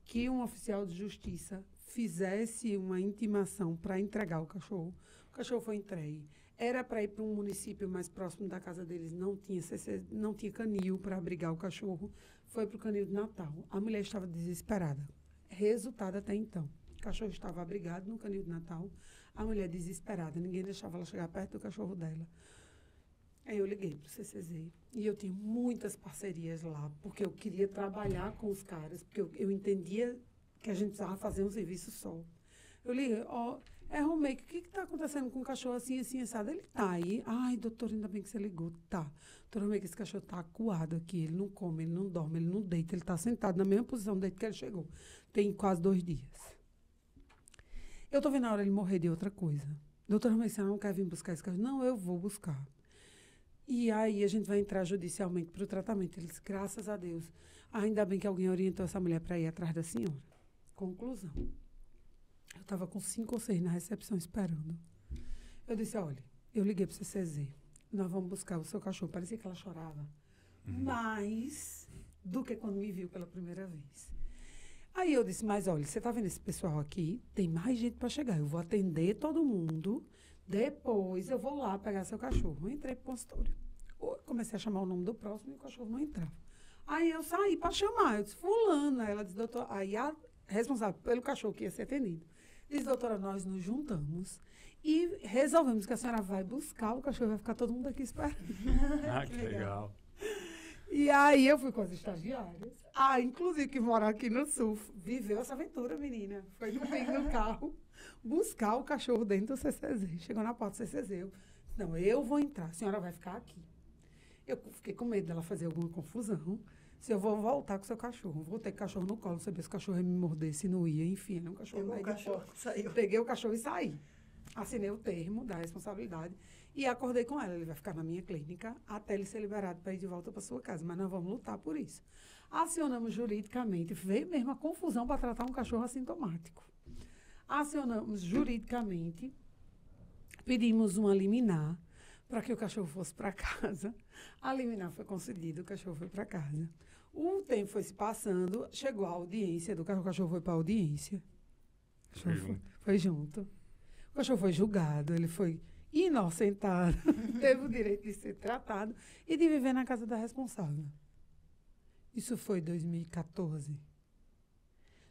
que um oficial de justiça fizesse uma intimação para entregar o cachorro. O cachorro foi entregue. Era para ir para um município mais próximo da casa deles, não tinha canil para abrigar o cachorro. Foi para o canil de Natal. A mulher estava desesperada. Resultado até então. O cachorro estava abrigado no canil de Natal. A mulher desesperada, ninguém deixava ela chegar perto do cachorro dela. Aí eu liguei para o CCZ e eu tinha muitas parcerias lá, porque eu queria trabalhar com os caras, porque eu entendia que a gente precisava fazer um serviço só. Eu liguei, Romei, o que está acontecendo com o cachorro assim, assim, assado? Ele está aí. Ai, doutor, ainda bem que você ligou. Tá. Doutor Romei, que esse cachorro está acuado aqui, ele não come, ele não dorme, ele não deita, ele está sentado na mesma posição desde que ele chegou. Tem quase 2 dias. Eu estou vendo a hora de morrer de outra coisa. Doutora, mas você não quer vir buscar esse cachorro? Não, eu vou buscar. E aí a gente vai entrar judicialmente para o tratamento. Ele disse, graças a Deus, ainda bem que alguém orientou essa mulher para ir atrás da senhora. Conclusão. Eu estava com 5 ou 6 na recepção esperando. Eu disse, olha, eu liguei para o CCZ. Nós vamos buscar o seu cachorro. Parecia que ela chorava. Mais do que quando me viu pela primeira vez. Aí eu disse, mas olha, você está vendo esse pessoal aqui? Tem mais gente para chegar. Eu vou atender todo mundo. Depois eu vou lá pegar seu cachorro. Eu entrei pro consultório. Comecei a chamar o nome do próximo e o cachorro não entrava. Aí eu saí para chamar. Eu disse, fulana. Ela disse, doutora... Aí a responsável pelo cachorro que ia ser atendido disse, doutora, nós nos juntamos e resolvemos que a senhora vai buscar o cachorro. Vai ficar todo mundo aqui esperando. Ah, que legal. E aí eu fui com as estagiárias. Inclusive, que mora aqui no Sul. Viveu essa aventura, menina. Foi no carro buscar o cachorro dentro do CCZ. Chegou na porta do CCZ. Não, eu vou entrar. A senhora vai ficar aqui. Eu fiquei com medo dela fazer alguma confusão. Se eu vou voltar com o seu cachorro. Vou ter cachorro no colo. Saber se o cachorro ia me morder, se não ia. Enfim, era um cachorro. Pegou o cachorro, saiu. Peguei o cachorro e saí. Assinei o termo da responsabilidade e acordei com ela. Ele vai ficar na minha clínica até ele ser liberado para ir de volta para sua casa. Mas nós vamos lutar por isso. Acionamos juridicamente. Veio mesmo a confusão para tratar um cachorro assintomático. Acionamos juridicamente. Pedimos uma liminar para que o cachorro fosse para casa. A liminar foi concedida, o cachorro foi para casa. O tempo foi se passando, chegou a audiência do cachorro. O cachorro foi para a audiência. Foi junto. O cachorro foi julgado, ele foi inocentado, teve o direito de ser tratado e de viver na casa da responsável. Isso foi 2014.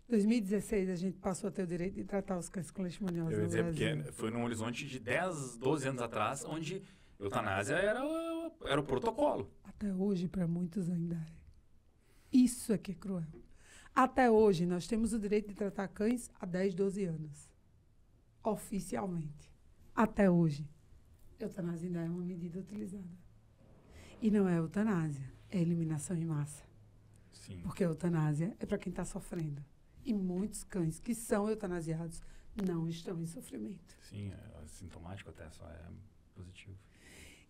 2016, a gente passou a ter o direito de tratar os cães com leishmaniose no Brasil. Porque foi num horizonte de 10, 12 anos atrás, onde eutanásia era o protocolo. Até hoje, para muitos, ainda é. Isso é que é cruel. Até hoje, nós temos o direito de tratar cães há 10, 12 anos. Oficialmente. Até hoje. Eutanásia ainda é uma medida utilizada. E não é eutanásia, é eliminação em massa. Sim. Porque a eutanásia é para quem está sofrendo. E muitos cães que são eutanasiados não estão em sofrimento. Sim, é sintomático até, só é positivo.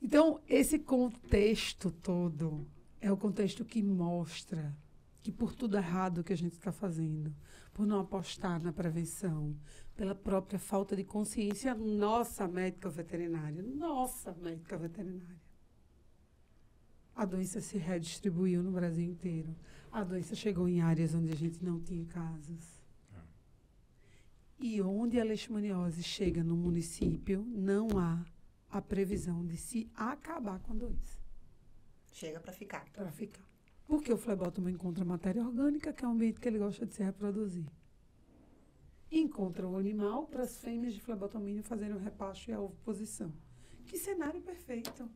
Então, esse contexto todo é o contexto que mostra que por tudo errado que a gente está fazendo, por não apostar na prevenção, pela própria falta de consciência, nossa médica veterinária, a doença se redistribuiu no Brasil inteiro. A doença chegou em áreas onde a gente não tinha casos. E onde a leishmaniose chega no município, não há a previsão de se acabar com a doença. Chega para ficar. Para ficar. Porque o flebótomo encontra matéria orgânica, que é um ambiente que ele gosta de se reproduzir. Encontra o animal para as fêmeas de flebotomínio fazerem o repasto e a ovoposição. Que cenário perfeito.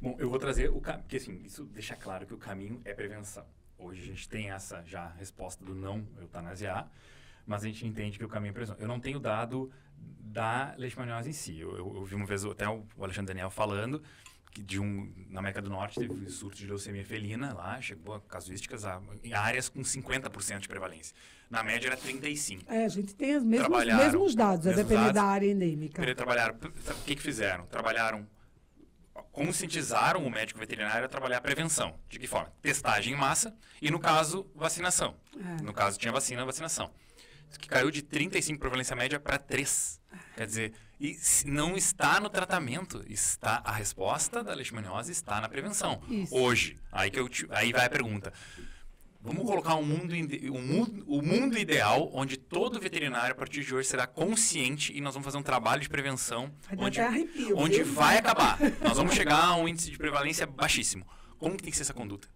Bom, eu vou trazer o caminho, porque assim, isso deixa claro que o caminho é prevenção. Hoje a gente tem essa já resposta do não eutanasiar, mas a gente entende que o caminho é prevenção. Eu não tenho dado da leishmaniose em si. Eu vi uma vez até o Alexandre Daniel falando que na América do Norte teve surto de leucemia felina lá, chegou a casuísticas em áreas com 50% de prevalência. Na média era 35%. A gente tem os mesmos dados, a depender da área endêmica. O que fizeram? Conscientizaram o médico veterinário a trabalhar a prevenção. De que forma? Testagem em massa e, no caso, vacinação. No caso, tinha vacinação. Isso que caiu de 35 prevalência média para 3. Quer dizer, não está no tratamento. A resposta da leishmaniose está na prevenção. Isso. Hoje, aí vai a pergunta. Vamos colocar o mundo ideal, onde todo veterinário, a partir de hoje, será consciente e nós vamos fazer um trabalho de prevenção onde vai acabar. Nós vamos chegar a um índice de prevalência baixíssimo. Como que tem que ser essa conduta?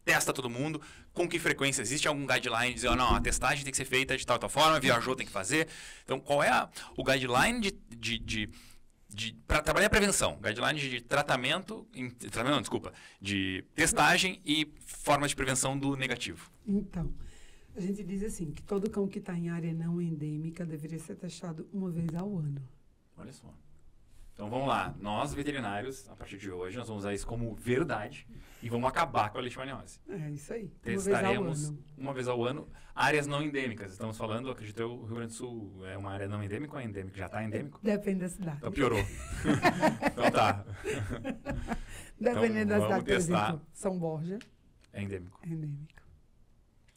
Testa todo mundo, com que frequência? Existe algum guideline dizendo, não, a testagem tem que ser feita de tal forma, viajou, tem que fazer. Então, qual é o guideline para trabalhar a prevenção, guideline de de testagem e formas de prevenção do negativo? Então, a gente diz assim, que todo cão que está em área não endêmica deveria ser testado uma vez ao ano. Olha só. Então vamos lá, nós veterinários, a partir de hoje, nós vamos usar isso como verdade e vamos acabar com a leishmaniose. É isso aí. Testaremos uma vez ao ano áreas não endêmicas. Estamos falando, acredito eu, o Rio Grande do Sul é uma área não endêmica ou é endêmica? Já está endêmico? Depende da cidade. Então piorou. Então tá. Dependendo da cidade, por testar. exemplo, São Borja. É endêmico. É endêmico.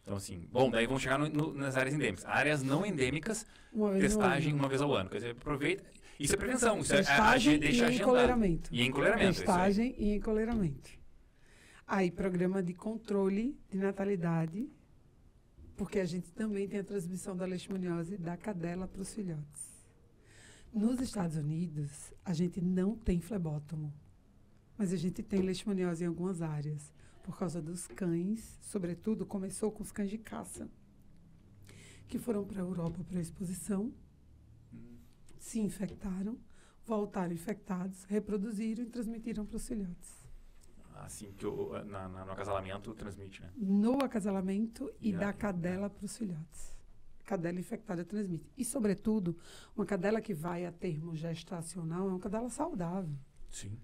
Então assim, bom, daí vamos chegar nas áreas endêmicas. Áreas não endêmicas, testagem uma vez ao ano. Quer dizer, aproveita. Isso é prevenção, isso testagem deixa e encoleiramento. E encoleiramento. Testagem e encoleiramento. Aí, programa de controle de natalidade, porque a gente também tem a transmissão da leishmaniose da cadela para os filhotes. Nos Estados Unidos, a gente não tem flebótomo, mas a gente tem leishmaniose em algumas áreas, por causa dos cães, sobretudo, começou com os cães de caça, que foram para a Europa para exposição, se infectaram, voltaram infectados, reproduziram e transmitiram para os filhotes. Assim que no acasalamento transmite, né? No acasalamento e da cadela para os filhotes. Cadela infectada transmite. E, sobretudo, uma cadela que vai a termo gestacional é uma cadela saudável. Sim.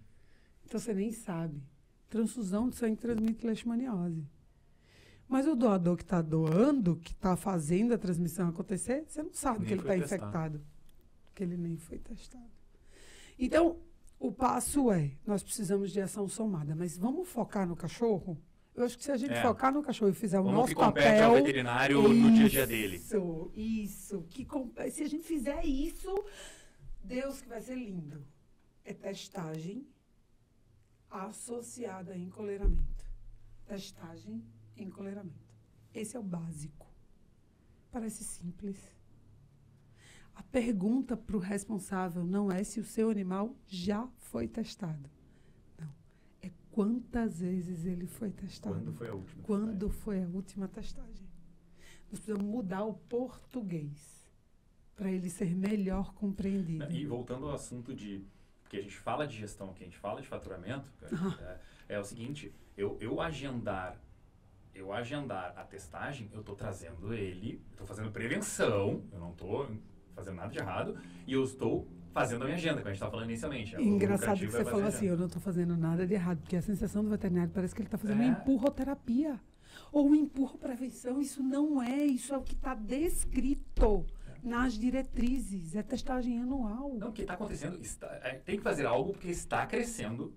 Então, você nem sabe. Transfusão de sangue transmite leishmaniose. Mas o doador que está doando, que está fazendo a transmissão acontecer, você não sabe nem que ele está infectado. Que ele nem foi testado. Então, o passo nós precisamos de ação somada, mas vamos focar no cachorro? Eu acho que se a gente focar no cachorro e fizer o nosso papel... compete ao veterinário no dia a dia dele. Isso. Se a gente fizer isso, Deus que vai ser lindo. É testagem associada a encoleiramento. Testagem e encoleiramento. Esse é o básico. Parece simples. A pergunta para o responsável não é se o seu animal já foi testado. Não. É quantas vezes ele foi testado. Quando foi a última testagem? Quando foi a última testagem. Nós precisamos mudar o português para ele ser melhor compreendido. E voltando ao assunto de... que a gente fala de gestão, que a gente fala de faturamento, é o seguinte, eu agendar a testagem, eu estou trazendo ele, estou fazendo prevenção, eu não estou fazendo nada de errado, e eu estou fazendo a minha agenda, como a gente estava falando inicialmente. Engraçado que você falou assim, eu não estou fazendo nada de errado, porque a sensação do veterinário parece que ele está fazendo uma empurroterapia, ou uma empurroprevenção. Isso não é, isso é o que está descrito nas diretrizes, é testagem anual. Não, o que está acontecendo, tem que fazer algo porque está crescendo.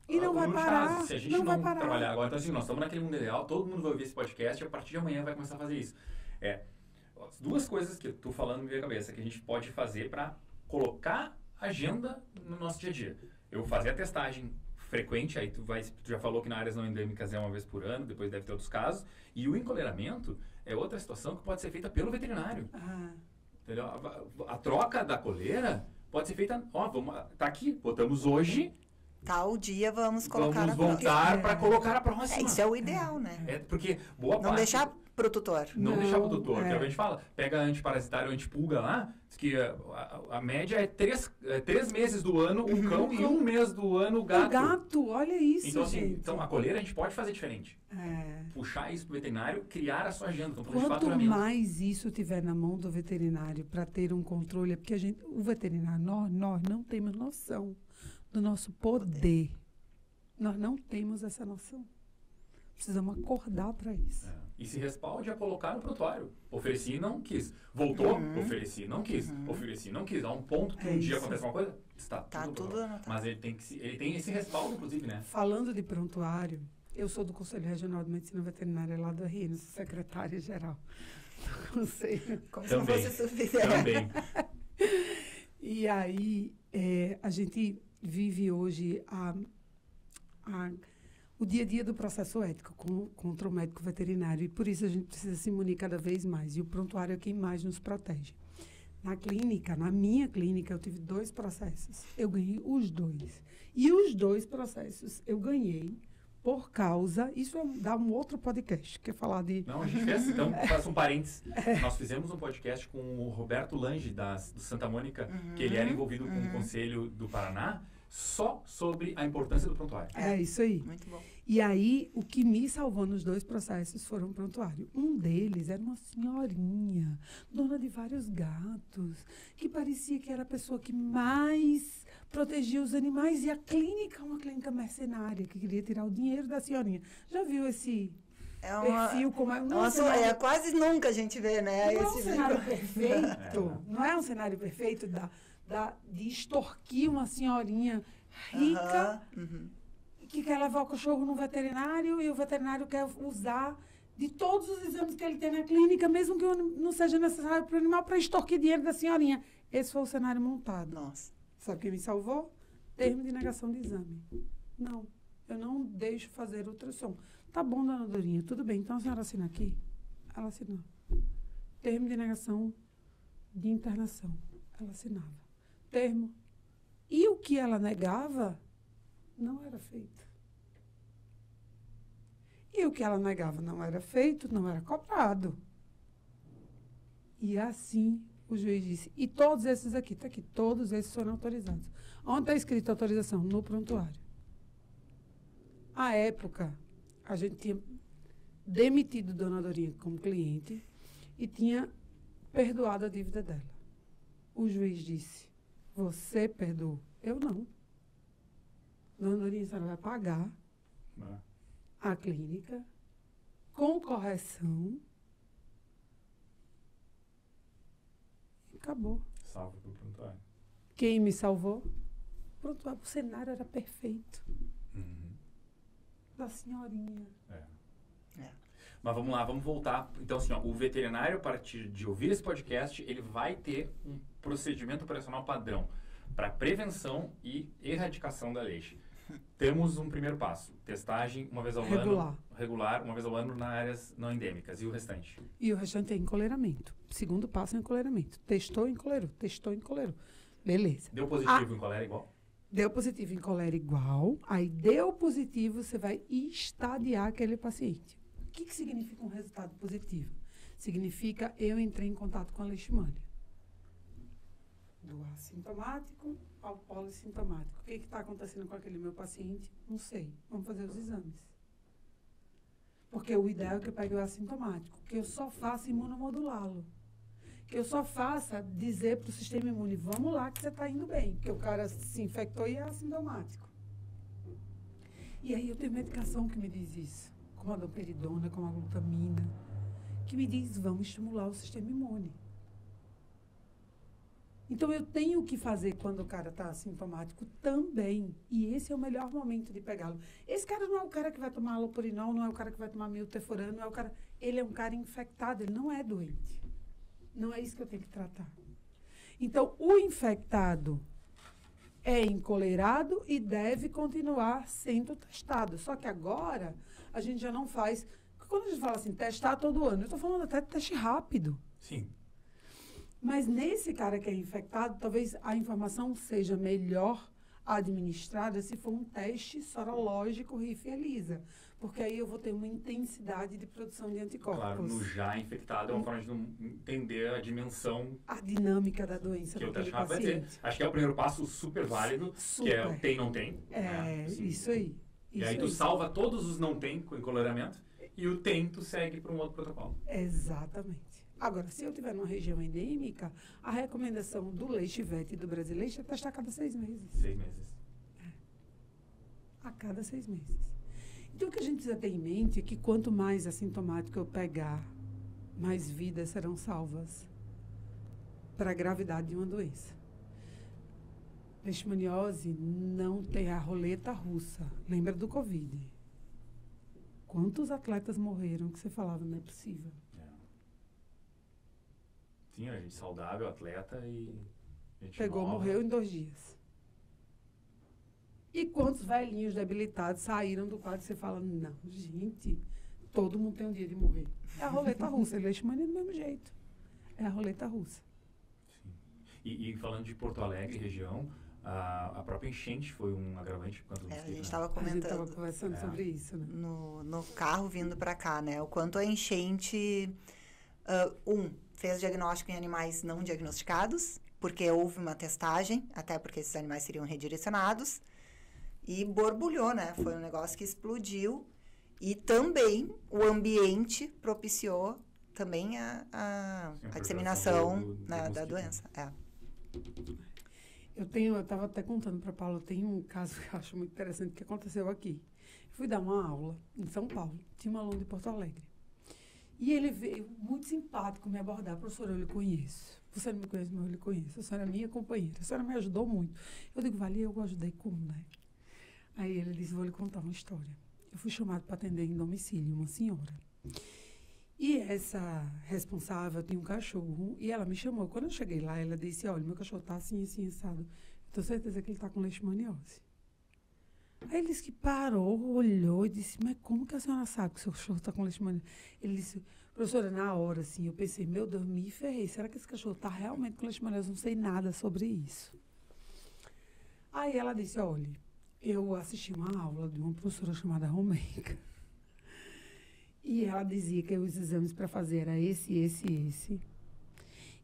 E não vai parar. Se a gente não trabalhar agora, então assim, nós estamos naquele mundo ideal, todo mundo vai ouvir esse podcast e a partir de amanhã vai começar a fazer isso. As duas coisas que eu estou falando na minha cabeça que a gente pode fazer para colocar agenda no nosso dia a dia. Eu fazer a testagem frequente, aí tu já falou que na áreas não endêmicas é uma vez por ano, depois deve ter outros casos, e o encoleiramento é outra situação que pode ser feita pelo veterinário. Entendeu? A troca da coleira pode ser feita, tá aqui, botamos hoje... Tal dia vamos colocar vamos voltar para colocar a próxima. Isso é o ideal, né? Porque boa parte... Não deixar pro tutor. Não deixar pro tutor. Que a gente fala, pega antiparasitário, antipulga lá, que a média é 3 meses do ano o cão e 1 mês do ano o gato. O gato, olha isso, então, assim, gente. então, a coleira a gente pode fazer diferente. Puxar isso pro veterinário, criar a sua agenda. Então, quanto mais isso tiver na mão do veterinário para ter um controle, é porque o veterinário, nós não temos noção do nosso poder. Nós não temos essa noção. Precisamos acordar para isso. E se respalde a colocar no prontuário. Ofereci e não quis. Voltou? Ofereci e não quis. Ofereci e não quis. Há um ponto que um dia acontece uma coisa, está tudo anotado. Mas ele tem esse respaldo, inclusive, né? Falando de prontuário, eu sou do Conselho Regional de Medicina Veterinária lá do RN, sou secretária-geral do Conselho. Como se não fosse suficiente. Também. E aí, a gente vive hoje o dia a dia do processo ético contra o médico veterinário, e por isso a gente precisa se munir cada vez mais, e o prontuário é quem mais nos protege. Na minha clínica, eu tive 2 processos, eu ganhei os 2, e os 2 processos eu ganhei por causa, isso dá um outro podcast, que é falar de... Não, a gente fez, então, faço um parênteses, nós fizemos um podcast com o Roberto Lange, do Santa Mônica, que ele era envolvido com o Conselho do Paraná, só sobre a importância do prontuário. É isso aí. Muito bom. E aí, o que me salvou nos 2 processos foram prontuário. Um deles era uma senhorinha, dona de vários gatos, que parecia que era a pessoa que mais protegia os animais. E a clínica, uma clínica mercenária, que queria tirar o dinheiro da senhorinha. Já viu esse perfil? Como é? Quase nunca a gente vê, né? Não é um cenário perfeito. Não é um cenário perfeito de extorquir uma senhorinha rica... que quer levar o cachorro no veterinário e o veterinário quer usar de todos os exames que ele tem na clínica, mesmo que não seja necessário para o animal, para extorquir dinheiro da senhorinha. Esse foi o cenário montado. Nossa. Sabe o que me salvou? Termo de negação de exame. Não, eu não deixo fazer ultrassom. Tá bom, dona Dorinha, tudo bem. Então a senhora assina aqui? Ela assinou. Termo de negação de internação. Ela assinava. Termo. E o que ela negava não era feito. E o que ela negava não era feito, não era cobrado. E assim o juiz disse, e todos esses aqui, está aqui, todos esses foram autorizados. Onde está escrito autorização? No prontuário. À época, a gente tinha demitido Dona Dorinha como cliente e tinha perdoado a dívida dela. O juiz disse, você perdoou? Eu não. Dona Dorinha, a senhora vai pagar a clínica com correção. E acabou. Salvo pelo prontuário. Quem me salvou? Prontuário. O cenário era perfeito. Da senhorinha. Mas vamos lá, vamos voltar. Então, assim, ó, o veterinário, a partir de ouvir esse podcast, ele vai ter um procedimento operacional padrão para prevenção e erradicação da leixa. Temos um primeiro passo, testagem uma vez ao ano, regular, uma vez ao ano nas áreas não endêmicas. E o restante? E o restante é encoleiramento. Segundo passo é encoleiramento. Testou, encolerou. Testou, encolerou. Beleza. Deu positivo em colera igual? Deu positivo em colera igual. Aí deu positivo, você vai estadiar aquele paciente. O que significa um resultado positivo? Significa eu entrei em contato com a leishmania. Do assintomático ao polissintomático. O que está acontecendo com aquele meu paciente? Não sei. Vamos fazer os exames. Porque o ideal é que eu pegue o assintomático, que eu só faça imunomodulá-lo. Que eu só faça dizer para o sistema imune, vamos lá que você está indo bem, que o cara se infectou e é assintomático. E aí eu tenho medicação que me diz isso, como a domperidona, como a glutamina, que me diz, vamos estimular o sistema imune. Então, eu tenho que fazer quando o cara está assintomático também. E esse é o melhor momento de pegá-lo. Esse cara não é o cara que vai tomar alopurinol, não é o cara que vai tomar miltefurano, não é o cara... Ele é um cara infectado, ele não é doente. Não é isso que eu tenho que tratar. Então, o infectado é encoleirado e deve continuar sendo testado. Só que agora, a gente já não faz... Quando a gente fala assim, testar todo ano, eu estou falando até de teste rápido. Sim. Mas nesse cara que é infectado, talvez a informação seja melhor administrada se for um teste sorológico RIF ELISA. Porque aí eu vou ter uma intensidade de produção de anticorpos. Claro, no já infectado é uma forma de não entender a dimensão... A dinâmica da doença do paciente. Vai dizer. Acho que é o primeiro passo super válido, que é o tem, não tem. Isso aí. E aí tu salva todos os não tem com encoleiramento e o tem tu segue para um outro protocolo. Exatamente. Agora, se eu tiver numa região endêmica, a recomendação do Leishvet e do Brasileixa é testar a cada 6 meses. 6 meses. A cada 6 meses. Então, o que a gente precisa ter em mente é que quanto mais assintomático eu pegar, mais vidas serão salvas para a gravidade de uma doença. Leishmaniose não tem a roleta russa. Lembra do Covid? Quantos atletas morreram que você falava, não é possível? Sim, a gente saudável, atleta e... Pegou, morreu em 2 dias. E quantos velhinhos debilitados saíram do quadro e você fala, não, gente, todo mundo tem um dia de morrer. É a roleta russa, leishmania do mesmo jeito. É a roleta russa. Sim. E falando de Porto Alegre, região, a própria enchente foi um agravante. A gente estava comentando. A gente estava conversando sobre isso, né? No carro vindo para cá, né? O quanto a enchente... fez diagnóstico em animais não diagnosticados, porque houve uma testagem, até porque esses animais seriam redirecionados. e borbulhou, né? Foi um negócio que explodiu. E também o ambiente propiciou também a disseminação da doença. Eu estava até contando para a Paula, tem um caso que eu acho muito interessante que aconteceu aqui. Eu fui dar uma aula em São Paulo, tinha um aluno de Porto Alegre. E ele veio muito simpático me abordar. Professora, eu lhe conheço. Você não me conhece, mas eu lhe conheço. A senhora é minha companheira. A senhora me ajudou muito. Eu digo, Vale, eu ajudei como, né? Aí ele disse, vou lhe contar uma história. Eu fui chamado para atender em domicílio uma senhora. E essa responsável tinha um cachorro e ela me chamou. Quando eu cheguei lá, ela disse, olha, meu cachorro está assim, assim, assado. Eu tenho certeza que ele está com leishmaniose. Aí ele disse que parou, olhou e disse, mas como que a senhora sabe que o seu cachorro está com leishmaniose? Ele disse, professora, na hora, assim, eu pensei, meu Deus, me ferrei. Será que esse cachorro está realmente com leishmaniose? Não sei nada sobre isso. Aí ela disse, olha, eu assisti uma aula de uma professora chamada Romeica. E ela dizia que os exames para fazer eram esse.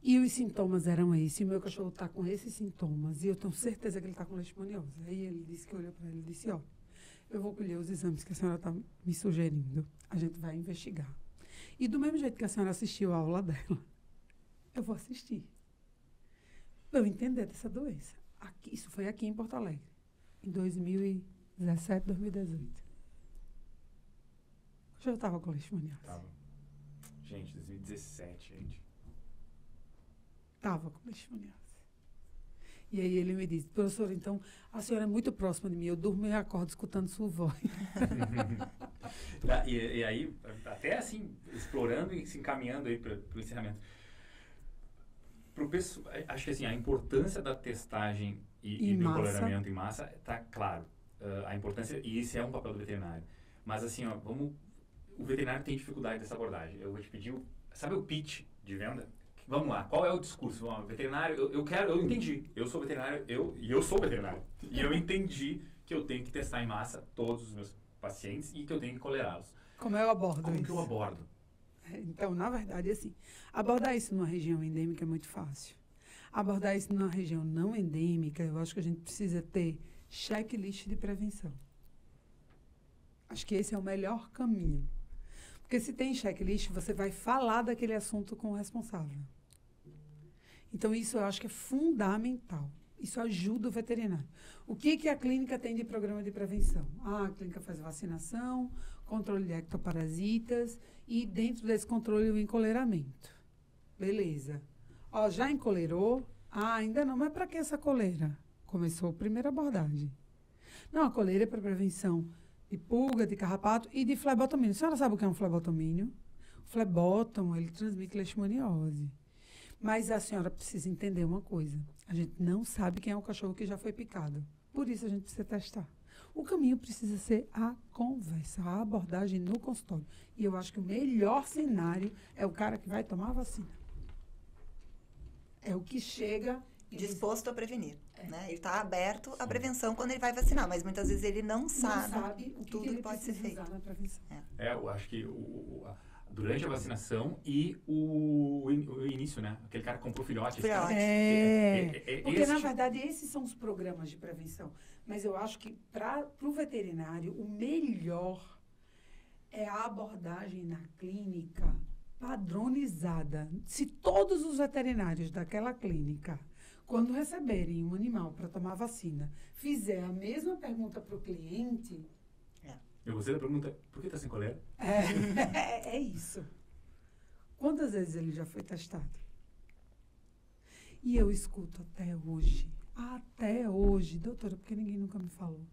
E os sintomas eram esses. E o meu cachorro está com esses sintomas. E eu tenho certeza que ele está com leishmaniose. Aí ele disse que olhou para ela e disse, ó, eu vou colher os exames que a senhora está me sugerindo. A gente vai investigar. E do mesmo jeito que a senhora assistiu a aula dela, eu vou assistir. Para eu entender dessa doença. Isso foi aqui em Porto Alegre. Em 2017, 2018. Eu estava com leishmaniose. Tava. Gente, 2017, gente. Estava com leishmaniose. E aí ele me disse, professor, então, a senhora é muito próxima de mim, eu durmo e acordo escutando sua voz. E aí, até assim, explorando e se encaminhando aí para o encerramento. Acho que assim, a importância da testagem e do encoleramento em massa está claro. A importância, e esse é um papel do veterinário. Mas assim, ó, o veterinário tem dificuldade dessa abordagem. Eu vou te pedir, sabe o pitch de venda? Vamos lá, qual é o discurso? Bom, veterinário, eu entendi. Eu sou veterinário, eu sou veterinário. E eu entendi que eu tenho que testar em massa todos os meus pacientes e que eu tenho que colerá-los. Como eu abordo Como isso? que eu abordo? Então, na verdade, assim, abordar isso numa região endêmica é muito fácil. Abordar isso numa região não endêmica, eu acho que a gente precisa ter checklist de prevenção. Acho que esse é o melhor caminho. Porque se tem checklist, você vai falar daquele assunto com o responsável. Então, isso eu acho que é fundamental. Isso ajuda o veterinário. O que a clínica tem de programa de prevenção? A clínica faz vacinação, controle de ectoparasitas e, dentro desse controle, o encoleiramento. Beleza. Ó, já encoleirou? Ainda não. Mas para que essa coleira? Começou a primeira abordagem. Não, a coleira é para prevenção de pulga, de carrapato e de flebotomínio. A senhora sabe o que é um flebotomínio? O flebótomo, ele transmite leishmaniose. Mas a senhora precisa entender uma coisa. A gente não sabe quem é o cachorro que já foi picado. Por isso a gente precisa testar. O caminho precisa ser a conversa, a abordagem no consultório. E eu acho que o melhor cenário é o cara que vai tomar a vacina. É o que chega... Disposto a prevenir. Né? Ele está aberto à prevenção quando ele vai vacinar, mas muitas vezes ele não sabe o tudo que pode ser feito. Na prevenção. Eu acho que durante a vacinação e o início, né? Aquele cara que comprou filhote. Porque, na verdade, esses são os programas de prevenção. Mas eu acho que, para o veterinário, o melhor é a abordagem na clínica padronizada. Se todos os veterinários daquela clínica, quando receberem um animal para tomar vacina, fizer a mesma pergunta para o cliente... Eu gostei da pergunta, por que está sem coleira? É isso. Quantas vezes ele já foi testado? E eu escuto até hoje, doutora, porque ninguém nunca me falou.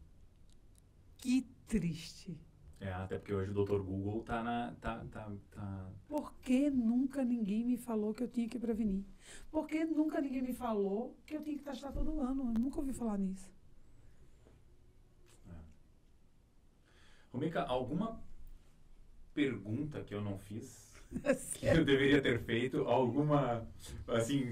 Que triste. Até porque hoje o Dr. Google tá... Por que nunca ninguém me falou que eu tinha que prevenir? Por que nunca ninguém me falou que eu tinha que testar todo ano? Eu nunca ouvi falar nisso. Romeica, alguma pergunta que eu não fiz, que eu deveria ter feito? Alguma, assim,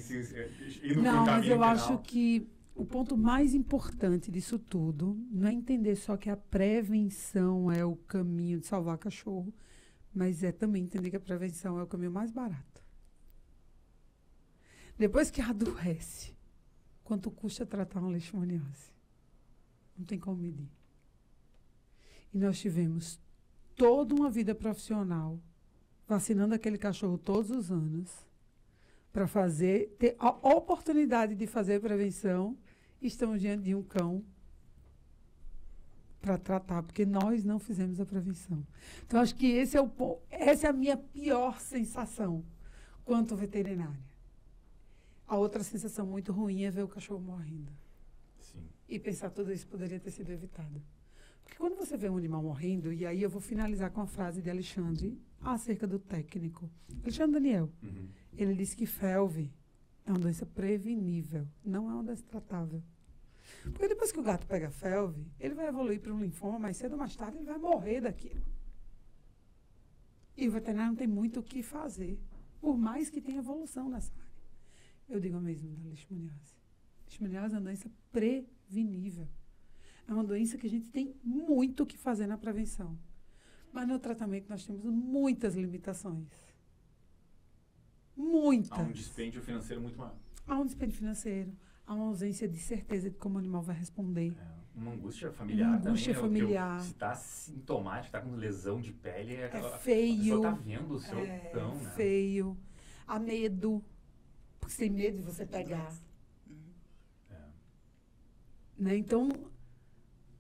indo não, para o caminho mas eu final? acho que o ponto mais importante disso tudo não é entender só que a prevenção é o caminho de salvar cachorro, mas é também entender que a prevenção é o caminho mais barato. Depois que adoece, quanto custa tratar uma leishmaniose? Não tem como medir. E nós tivemos toda uma vida profissional vacinando aquele cachorro todos os anos para ter a oportunidade de fazer prevenção. Estamos diante de um cão para tratar, porque nós não fizemos a prevenção. Então, acho que essa é a minha pior sensação quanto veterinária. A outra sensação muito ruim é ver o cachorro morrendo. Sim. E pensar tudo isso poderia ter sido evitado. Porque quando você vê um animal morrendo, e aí eu vou finalizar com a frase de Alexandre acerca do técnico. Alexandre Daniel. Uhum. Ele disse que FeLV é uma doença prevenível, não é uma doença tratável. Porque depois que o gato pega FeLV, ele vai evoluir para um linfoma, mais cedo ou mais tarde ele vai morrer daquilo. E o veterinário não tem muito o que fazer, por mais que tenha evolução nessa área. Eu digo a mesma da leishmaniose. Leishmaniose é uma doença prevenível. É uma doença que a gente tem muito o que fazer na prevenção. Mas no tratamento nós temos muitas limitações. Muitas. Há um dispêndio financeiro muito maior. Há um dispêndio financeiro, há uma ausência de certeza de como o animal vai responder. Uma angústia familiar Uma angústia também. familiar. Se está sintomático, está com lesão de pele, É a feio. pessoa está vendo o seu cão, né? Feio. Há medo. Porque você tem medo de você pegar. Né? Então,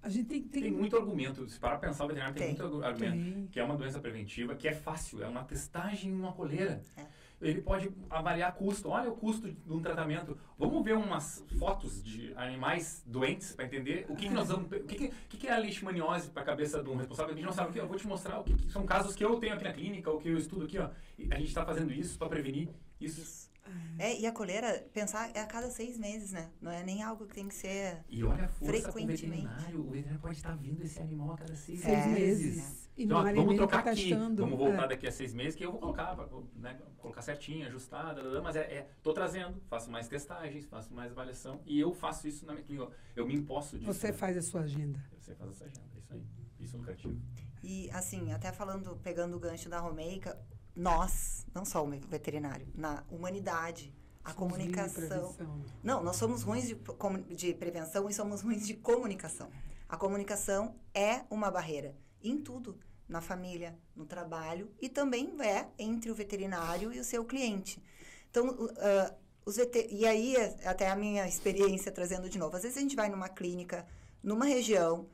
a gente tem muito argumento. Se parar para pensar, o veterinário tem muito argumento. Que é uma doença preventiva, que é fácil. É uma testagem em uma coleira. Ele pode avaliar custo. Olha o custo de um tratamento. Vamos ver umas fotos de animais doentes para entender o que nós vamos... O que é a leishmaniose para a cabeça de um responsável? A gente não sabe o que. Eu vou te mostrar o que são casos que eu tenho aqui na clínica, o que eu estudo aqui. Ó. E a gente está fazendo isso para prevenir isso. E a coleira, pensar, é a cada 6 meses, né? Não é nem algo que tem que ser E olha a força frequentemente. O veterinário pode estar vendo esse animal a cada 6 meses. E então, no vamos alimento trocar aqui, testando. vamos voltar daqui a 6 meses, que eu vou colocar, né, colocar certinho, ajustada, mas tô trazendo, faço mais testagens, faço mais avaliação, e eu faço isso na minha clínica, eu me imposto disso. Você faz a sua agenda. Você faz essa agenda, isso aí, isso é lucrativo. E, assim, até pegando o gancho da Romeica, nós, não só o veterinário, na humanidade, a comunicação... Não, nós somos ruins de prevenção e somos ruins de comunicação. A comunicação é uma barreira em tudo, na família, no trabalho e também entre o veterinário e o seu cliente. Então, e aí, até a minha experiência trazendo de novo, às vezes a gente vai numa clínica, numa região,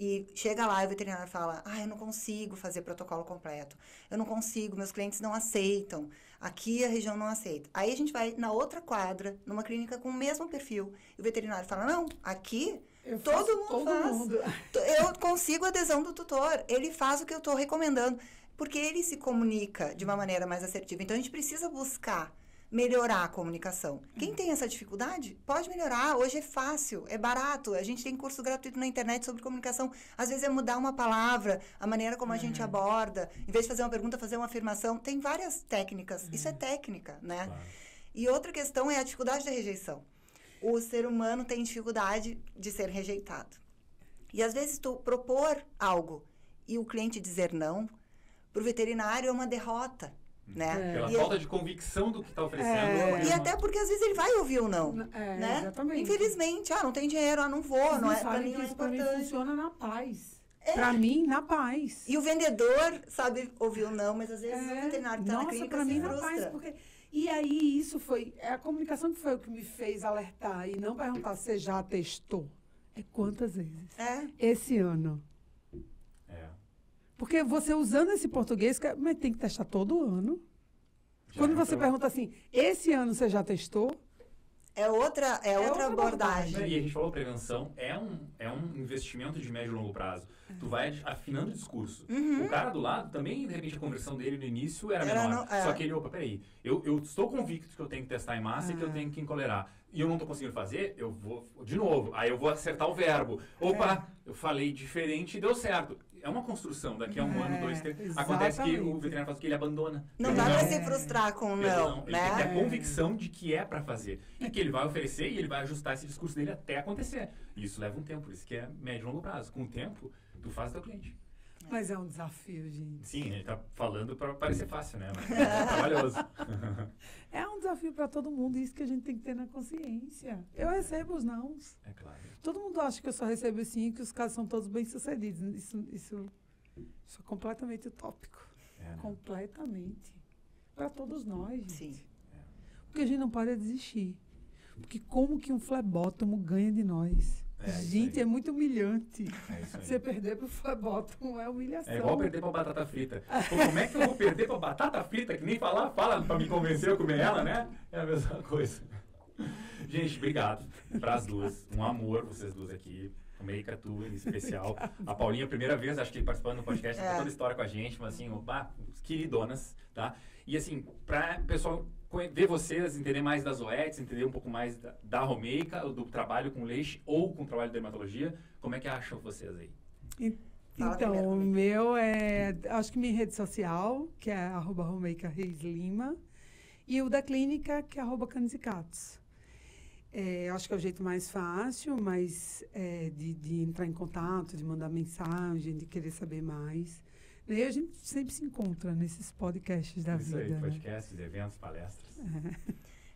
e chega lá e o veterinário fala, eu não consigo fazer protocolo completo, eu não consigo, meus clientes não aceitam, aqui a região não aceita. Aí a gente vai na outra quadra, numa clínica com o mesmo perfil, e o veterinário fala, não, aqui todo mundo faz. Eu consigo a adesão do tutor, ele faz o que eu estou recomendando, porque ele se comunica de uma maneira mais assertiva. Então a gente precisa buscar melhorar a comunicação. Quem tem essa dificuldade, pode melhorar. Hoje é fácil, é barato. A gente tem curso gratuito na internet sobre comunicação. Às vezes é mudar uma palavra, a maneira como a gente aborda. Em vez de fazer uma pergunta, fazer uma afirmação. Tem várias técnicas. Isso é técnica, né? Claro. E outra questão é a dificuldade da rejeição. O ser humano tem dificuldade de ser rejeitado. E às vezes tu propor algo e o cliente dizer não, para o veterinário é uma derrota. Né? Pela falta de convicção do que está oferecendo. E até porque às vezes ele vai ouvir o não. Né? Exatamente. Infelizmente, não tem dinheiro, não vou, não é para mim, não é importante. Para mim funciona na paz. Para mim, na paz. E o vendedor sabe ouvir o não, mas às vezes o veterinário está na clínica para mim, frustra. Na paz, porque... E aí, isso foi... A comunicação que foi o que me fez alertar e não perguntar se você já testou. É quantas vezes? Esse ano. Porque você usando esse português, mas tem que testar todo ano. Quando você pergunta assim, esse ano você já testou? É outra abordagem. E a gente falou, prevenção é um investimento de médio e longo prazo. Tu vai afinando o discurso. O cara do lado também, de repente, a conversão dele no início era menor. Só que ele, peraí, eu estou convicto que eu tenho que testar em massa e que eu tenho que encolerar. E eu não estou conseguindo fazer, eu vou, de novo, aí eu vou acertar o verbo. Eu falei diferente e deu certo. É uma construção, daqui a 1 ano, 2, 3. Acontece que o veterinário faz o que ele abandona. Não dá para se frustrar com não, Ele tem que ter a convicção de que é para fazer. E que ele vai oferecer e ele vai ajustar esse discurso dele até acontecer. E isso leva um tempo, isso que é médio e longo prazo. Com o tempo, tu faz o teu cliente. Mas é um desafio, gente. Sim, ele tá falando para parecer fácil, né? Mas é trabalhoso. É um desafio para todo mundo, isso que a gente tem que ter na consciência. Eu recebo os nãos. É claro. Todo mundo acha que eu só recebo sim e que os casos são todos bem-sucedidos. Isso é completamente utópico. Né? Completamente. Para todos nós, gente. Sim. Porque a gente não pode desistir. Porque como que um flebótomo ganha de nós? Gente, é muito humilhante. É isso aí. Você perder pro flebótomo é humilhação. É igual perder pra batata frita. Pô, como é que eu vou perder pra batata frita? Que nem fala pra me convencer a comer ela, né? É a mesma coisa. Gente, obrigado pras duas. Um amor, vocês duas aqui. O Meika, tu em especial. A Paulinha, primeira vez, acho que participando do podcast, contando história com a gente, mas assim, queridonas, tá? E assim, pra pessoal ver vocês, entender mais das OETs, entender um pouco mais da Romeika, do trabalho com leite ou com o trabalho de dermatologia, como é que acham vocês aí? Então, o meu acho que minha rede social, que é @RomeikaReisLima, e o da clínica, que é @Canizicatos. Acho que é o jeito mais fácil, mas de entrar em contato, de mandar mensagem, de querer saber mais. E a gente sempre se encontra nesses podcasts da vida. Isso aí, podcasts, eventos, palestras.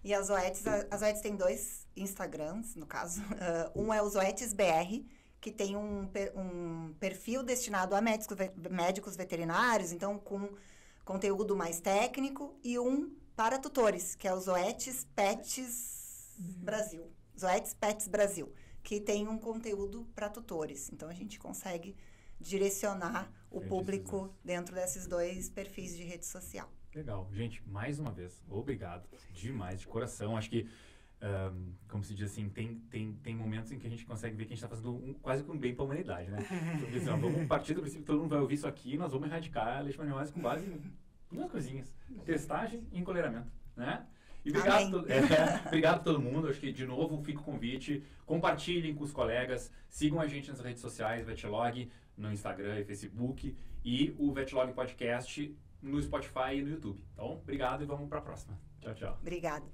E as OETs têm 2 Instagrams, no caso. Um é os OETsBR, que tem um perfil destinado a médicos veterinários, então com conteúdo mais técnico, e um para tutores, que é os OETs Pets Brasil. Os OETs Pets Brasil, que tem um conteúdo para tutores. Então, a gente consegue direcionar o público dentro desses 2 perfis de rede social. Legal. Gente, mais uma vez, obrigado demais, de coração. Acho que, como se diz assim, tem momentos em que a gente consegue ver que a gente está fazendo quase que um bem para a humanidade, né? Porque, assim, vamos partir do princípio que todo mundo vai ouvir isso aqui e nós vamos erradicar a leishmaniose com base em 2 coisinhas. Testagem e encolheramento, né? E obrigado a todo mundo. Acho que, de novo, fica o convite. Compartilhem com os colegas. Sigam a gente nas redes sociais, Vetlog, no Instagram e Facebook. E o Vetlog Podcast no Spotify e no YouTube. Então, obrigado e vamos para a próxima. Tchau, tchau. Obrigada.